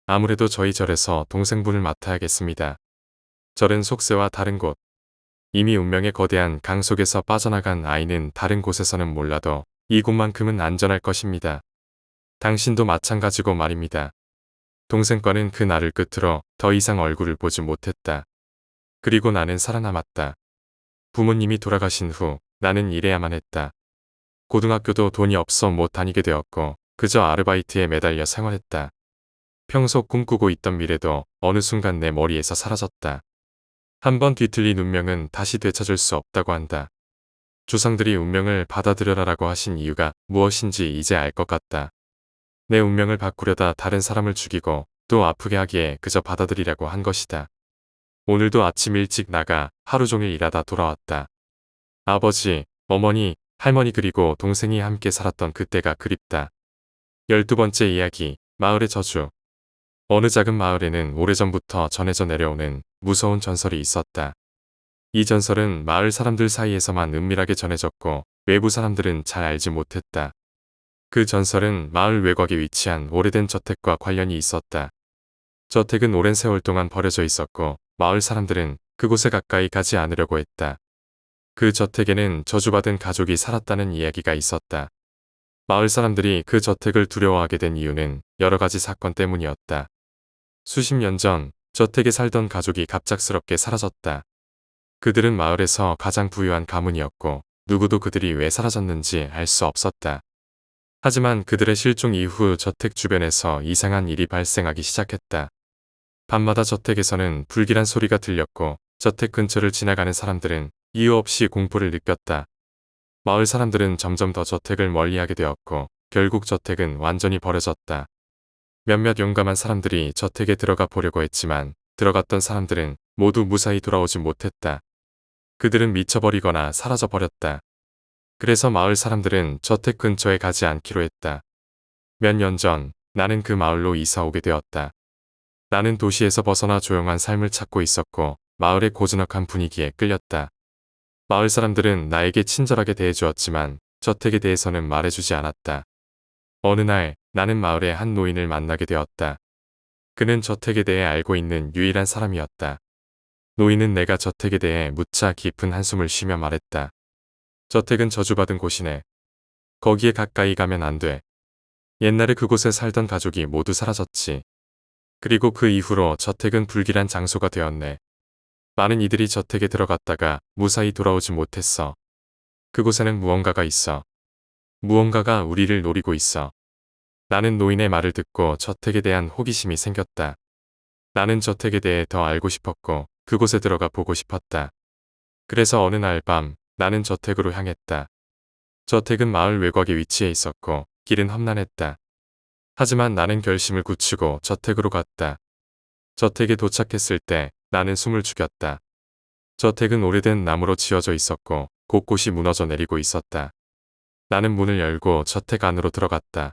아무래도 저희 절에서 동생분을 맡아야겠습니다. 절은 속세와 다른 곳. 이미 운명의 거대한 강 속에서 빠져나간 아이는 다른 곳에서는 몰라도 이곳만큼은 안전할 것입니다. 당신도 마찬가지고 말입니다. 동생과는 그 날을 끝으로 더 이상 얼굴을 보지 못했다. 그리고 나는 살아남았다. 부모님이 돌아가신 후 나는 일해야만 했다. 고등학교도 돈이 없어 못 다니게 되었고 그저 아르바이트에 매달려 생활했다. 평소 꿈꾸고 있던 미래도 어느 순간 내 머리에서 사라졌다. 한번 뒤틀린 운명은 다시 되찾을 수 없다고 한다. 조상들이 운명을 받아들여라라고 하신 이유가 무엇인지 이제 알 것 같다. 내 운명을 바꾸려다 다른 사람을 죽이고 또 아프게 하기에 그저 받아들이라고 한 것이다. 오늘도 아침 일찍 나가 하루 종일 일하다 돌아왔다. 아버지, 어머니, 할머니 그리고 동생이 함께 살았던 그때가 그립다. 12번째 이야기, 마을의 저주. 어느 작은 마을에는 오래전부터 전해져 내려오는 무서운 전설이 있었다. 이 전설은 마을 사람들 사이에서만 은밀하게 전해졌고 외부 사람들은 잘 알지 못했다. 그 전설은 마을 외곽에 위치한 오래된 저택과 관련이 있었다. 저택은 오랜 세월 동안 버려져 있었고 마을 사람들은 그곳에 가까이 가지 않으려고 했다. 그 저택에는 저주받은 가족이 살았다는 이야기가 있었다. 마을 사람들이 그 저택을 두려워하게 된 이유는 여러 가지 사건 때문이었다. 수십 년 전 저택에 살던 가족이 갑작스럽게 사라졌다. 그들은 마을에서 가장 부유한 가문이었고 누구도 그들이 왜 사라졌는지 알 수 없었다. 하지만 그들의 실종 이후 저택 주변에서 이상한 일이 발생하기 시작했다. 밤마다 저택에서는 불길한 소리가 들렸고 저택 근처를 지나가는 사람들은 이유 없이 공포를 느꼈다. 마을 사람들은 점점 더 저택을 멀리하게 되었고 결국 저택은 완전히 버려졌다. 몇몇 용감한 사람들이 저택에 들어가 보려고 했지만 들어갔던 사람들은 모두 무사히 돌아오지 못했다. 그들은 미쳐버리거나 사라져버렸다. 그래서 마을 사람들은 저택 근처에 가지 않기로 했다. 몇 년 전 나는 그 마을로 이사 오게 되었다. 나는 도시에서 벗어나 조용한 삶을 찾고 있었고 마을의 고즈넉한 분위기에 끌렸다. 마을 사람들은 나에게 친절하게 대해주었지만 저택에 대해서는 말해주지 않았다. 어느 날 나는 마을의 한 노인을 만나게 되었다. 그는 저택에 대해 알고 있는 유일한 사람이었다. 노인은 내가 저택에 대해 묻자 깊은 한숨을 쉬며 말했다. 저택은 저주받은 곳이네. 거기에 가까이 가면 안 돼. 옛날에 그곳에 살던 가족이 모두 사라졌지. 그리고 그 이후로 저택은 불길한 장소가 되었네. 많은 이들이 저택에 들어갔다가 무사히 돌아오지 못했어. 그곳에는 무언가가 있어. 무언가가 우리를 노리고 있어. 나는 노인의 말을 듣고 저택에 대한 호기심이 생겼다. 나는 저택에 대해 더 알고 싶었고 그곳에 들어가 보고 싶었다. 그래서 어느 날 밤 나는 저택으로 향했다. 저택은 마을 외곽에 위치해 있었고 길은 험난했다. 하지만 나는 결심을 굳히고 저택으로 갔다. 저택에 도착했을 때 나는 숨을 죽였다. 저택은 오래된 나무로 지어져 있었고 곳곳이 무너져 내리고 있었다. 나는 문을 열고 저택 안으로 들어갔다.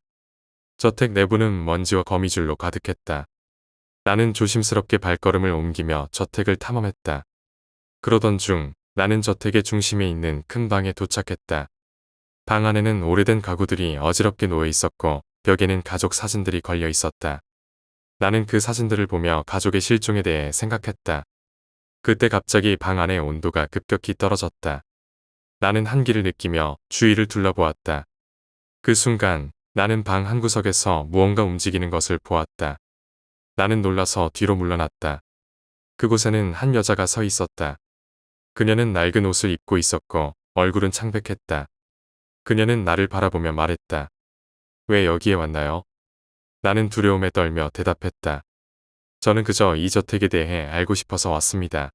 저택 내부는 먼지와 거미줄로 가득했다. 나는 조심스럽게 발걸음을 옮기며 저택을 탐험했다. 그러던 중 나는 저택의 중심에 있는 큰 방에 도착했다. 방 안에는 오래된 가구들이 어지럽게 놓여 있었고 벽에는 가족 사진들이 걸려 있었다. 나는 그 사진들을 보며 가족의 실종에 대해 생각했다. 그때 갑자기 방 안의 온도가 급격히 떨어졌다. 나는 한기를 느끼며 주위를 둘러보았다. 그 순간 나는 방 한구석에서 무언가 움직이는 것을 보았다. 나는 놀라서 뒤로 물러났다. 그곳에는 한 여자가 서 있었다. 그녀는 낡은 옷을 입고 있었고 얼굴은 창백했다. 그녀는 나를 바라보며 말했다. 왜 여기에 왔나요? 나는 두려움에 떨며 대답했다. 저는 그저 이 저택에 대해 알고 싶어서 왔습니다.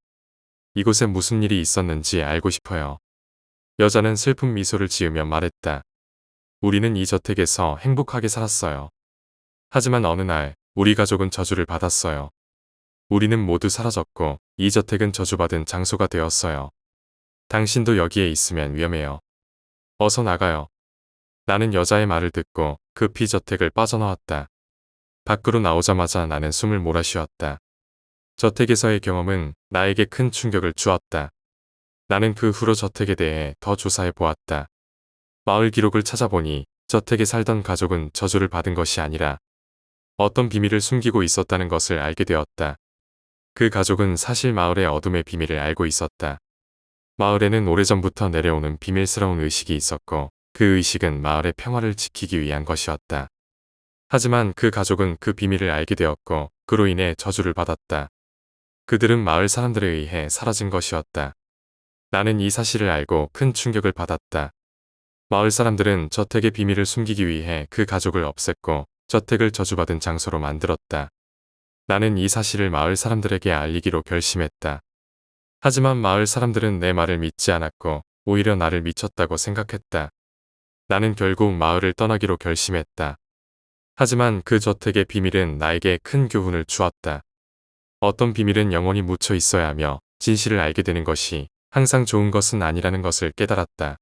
이곳에 무슨 일이 있었는지 알고 싶어요. 여자는 슬픈 미소를 지으며 말했다. 우리는 이 저택에서 행복하게 살았어요. 하지만 어느 날 우리 가족은 저주를 받았어요. 우리는 모두 사라졌고 이 저택은 저주받은 장소가 되었어요. 당신도 여기에 있으면 위험해요. 어서 나가요. 나는 여자의 말을 듣고 급히 저택을 빠져나왔다. 밖으로 나오자마자 나는 숨을 몰아쉬었다. 저택에서의 경험은 나에게 큰 충격을 주었다. 나는 그 후로 저택에 대해 더 조사해 보았다. 마을 기록을 찾아보니 저택에 살던 가족은 저주를 받은 것이 아니라 어떤 비밀을 숨기고 있었다는 것을 알게 되었다. 그 가족은 사실 마을의 어둠의 비밀을 알고 있었다. 마을에는 오래전부터 내려오는 비밀스러운 의식이 있었고 그 의식은 마을의 평화를 지키기 위한 것이었다. 하지만 그 가족은 그 비밀을 알게 되었고 그로 인해 저주를 받았다. 그들은 마을 사람들에 의해 사라진 것이었다. 나는 이 사실을 알고 큰 충격을 받았다. 마을 사람들은 저택의 비밀을 숨기기 위해 그 가족을 없앴고 저택을 저주받은 장소로 만들었다. 나는 이 사실을 마을 사람들에게 알리기로 결심했다. 하지만 마을 사람들은 내 말을 믿지 않았고 오히려 나를 미쳤다고 생각했다. 나는 결국 마을을 떠나기로 결심했다. 하지만 그 저택의 비밀은 나에게 큰 교훈을 주었다. 어떤 비밀은 영원히 묻혀 있어야 하며 진실을 알게 되는 것이 항상 좋은 것은 아니라는 것을 깨달았다.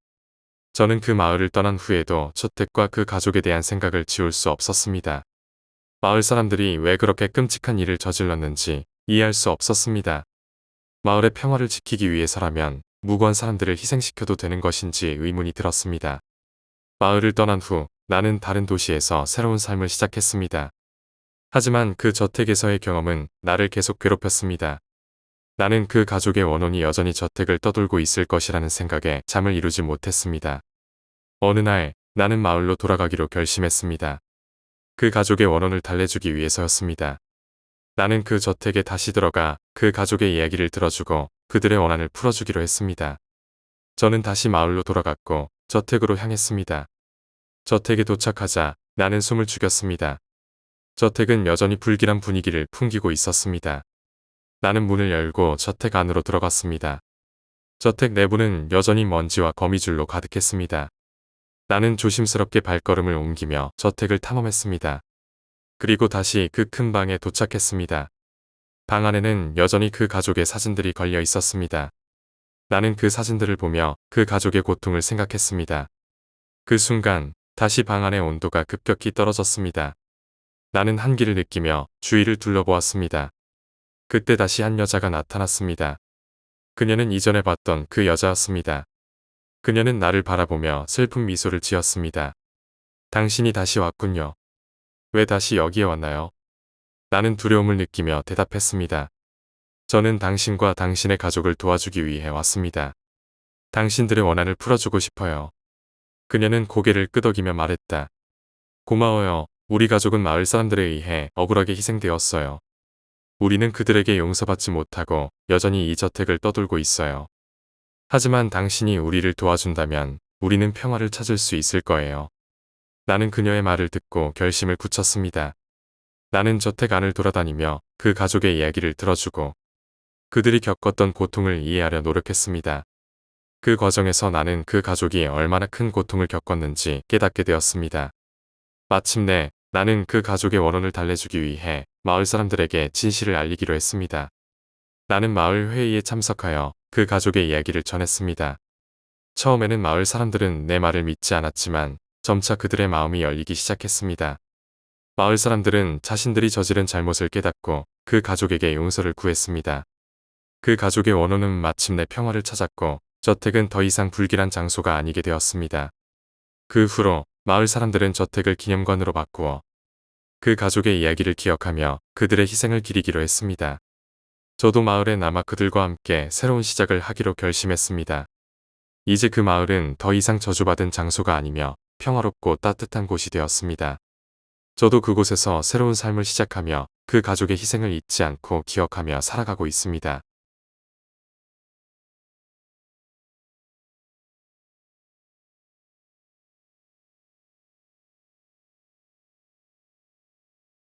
저는 그 마을을 떠난 후에도 저택과 그 가족에 대한 생각을 지울 수 없었습니다. 마을 사람들이 왜 그렇게 끔찍한 일을 저질렀는지 이해할 수 없었습니다. 마을의 평화를 지키기 위해서라면 무고한 사람들을 희생시켜도 되는 것인지 의문이 들었습니다. 마을을 떠난 후 나는 다른 도시에서 새로운 삶을 시작했습니다. 하지만 그 저택에서의 경험은 나를 계속 괴롭혔습니다. 나는 그 가족의 원혼이 여전히 저택을 떠돌고 있을 것이라는 생각에 잠을 이루지 못했습니다. 어느 날 나는 마을로 돌아가기로 결심했습니다. 그 가족의 원혼을 달래주기 위해서였습니다. 나는 그 저택에 다시 들어가 그 가족의 이야기를 들어주고 그들의 원한을 풀어주기로 했습니다. 저는 다시 마을로 돌아갔고 저택으로 향했습니다. 저택에 도착하자 나는 숨을 죽였습니다. 저택은 여전히 불길한 분위기를 풍기고 있었습니다. 나는 문을 열고 저택 안으로 들어갔습니다. 저택 내부는 여전히 먼지와 거미줄로 가득했습니다. 나는 조심스럽게 발걸음을 옮기며 저택을 탐험했습니다. 그리고 다시 그 큰 방에 도착했습니다. 방 안에는 여전히 그 가족의 사진들이 걸려 있었습니다. 나는 그 사진들을 보며 그 가족의 고통을 생각했습니다. 그 순간 다시 방 안의 온도가 급격히 떨어졌습니다. 나는 한기를 느끼며 주위를 둘러보았습니다. 그때 다시 한 여자가 나타났습니다. 그녀는 이전에 봤던 그 여자였습니다. 그녀는 나를 바라보며 슬픈 미소를 지었습니다. 당신이 다시 왔군요. 왜 다시 여기에 왔나요? 나는 두려움을 느끼며 대답했습니다. 저는 당신과 당신의 가족을 도와주기 위해 왔습니다. 당신들의 원한을 풀어주고 싶어요. 그녀는 고개를 끄덕이며 말했다. 고마워요. 우리 가족은 마을 사람들에 의해 억울하게 희생되었어요. 우리는 그들에게 용서받지 못하고 여전히 이 저택을 떠돌고 있어요. 하지만 당신이 우리를 도와준다면 우리는 평화를 찾을 수 있을 거예요. 나는 그녀의 말을 듣고 결심을 굳혔습니다. 나는 저택 안을 돌아다니며 그 가족의 이야기를 들어주고 그들이 겪었던 고통을 이해하려 노력했습니다. 그 과정에서 나는 그 가족이 얼마나 큰 고통을 겪었는지 깨닫게 되었습니다. 마침내 나는 그 가족의 원혼을 달래주기 위해 마을 사람들에게 진실을 알리기로 했습니다. 나는 마을 회의에 참석하여 그 가족의 이야기를 전했습니다. 처음에는 마을 사람들은 내 말을 믿지 않았지만 점차 그들의 마음이 열리기 시작했습니다. 마을 사람들은 자신들이 저지른 잘못을 깨닫고 그 가족에게 용서를 구했습니다. 그 가족의 원혼은 마침내 평화를 찾았고 저택은 더 이상 불길한 장소가 아니게 되었습니다. 그 후로 마을 사람들은 저택을 기념관으로 바꾸어 그 가족의 이야기를 기억하며 그들의 희생을 기리기로 했습니다. 저도 마을에 남아 그들과 함께 새로운 시작을 하기로 결심했습니다. 이제 그 마을은 더 이상 저주받은 장소가 아니며 평화롭고 따뜻한 곳이 되었습니다. 저도 그곳에서 새로운 삶을 시작하며 그 가족의 희생을 잊지 않고 기억하며 살아가고 있습니다.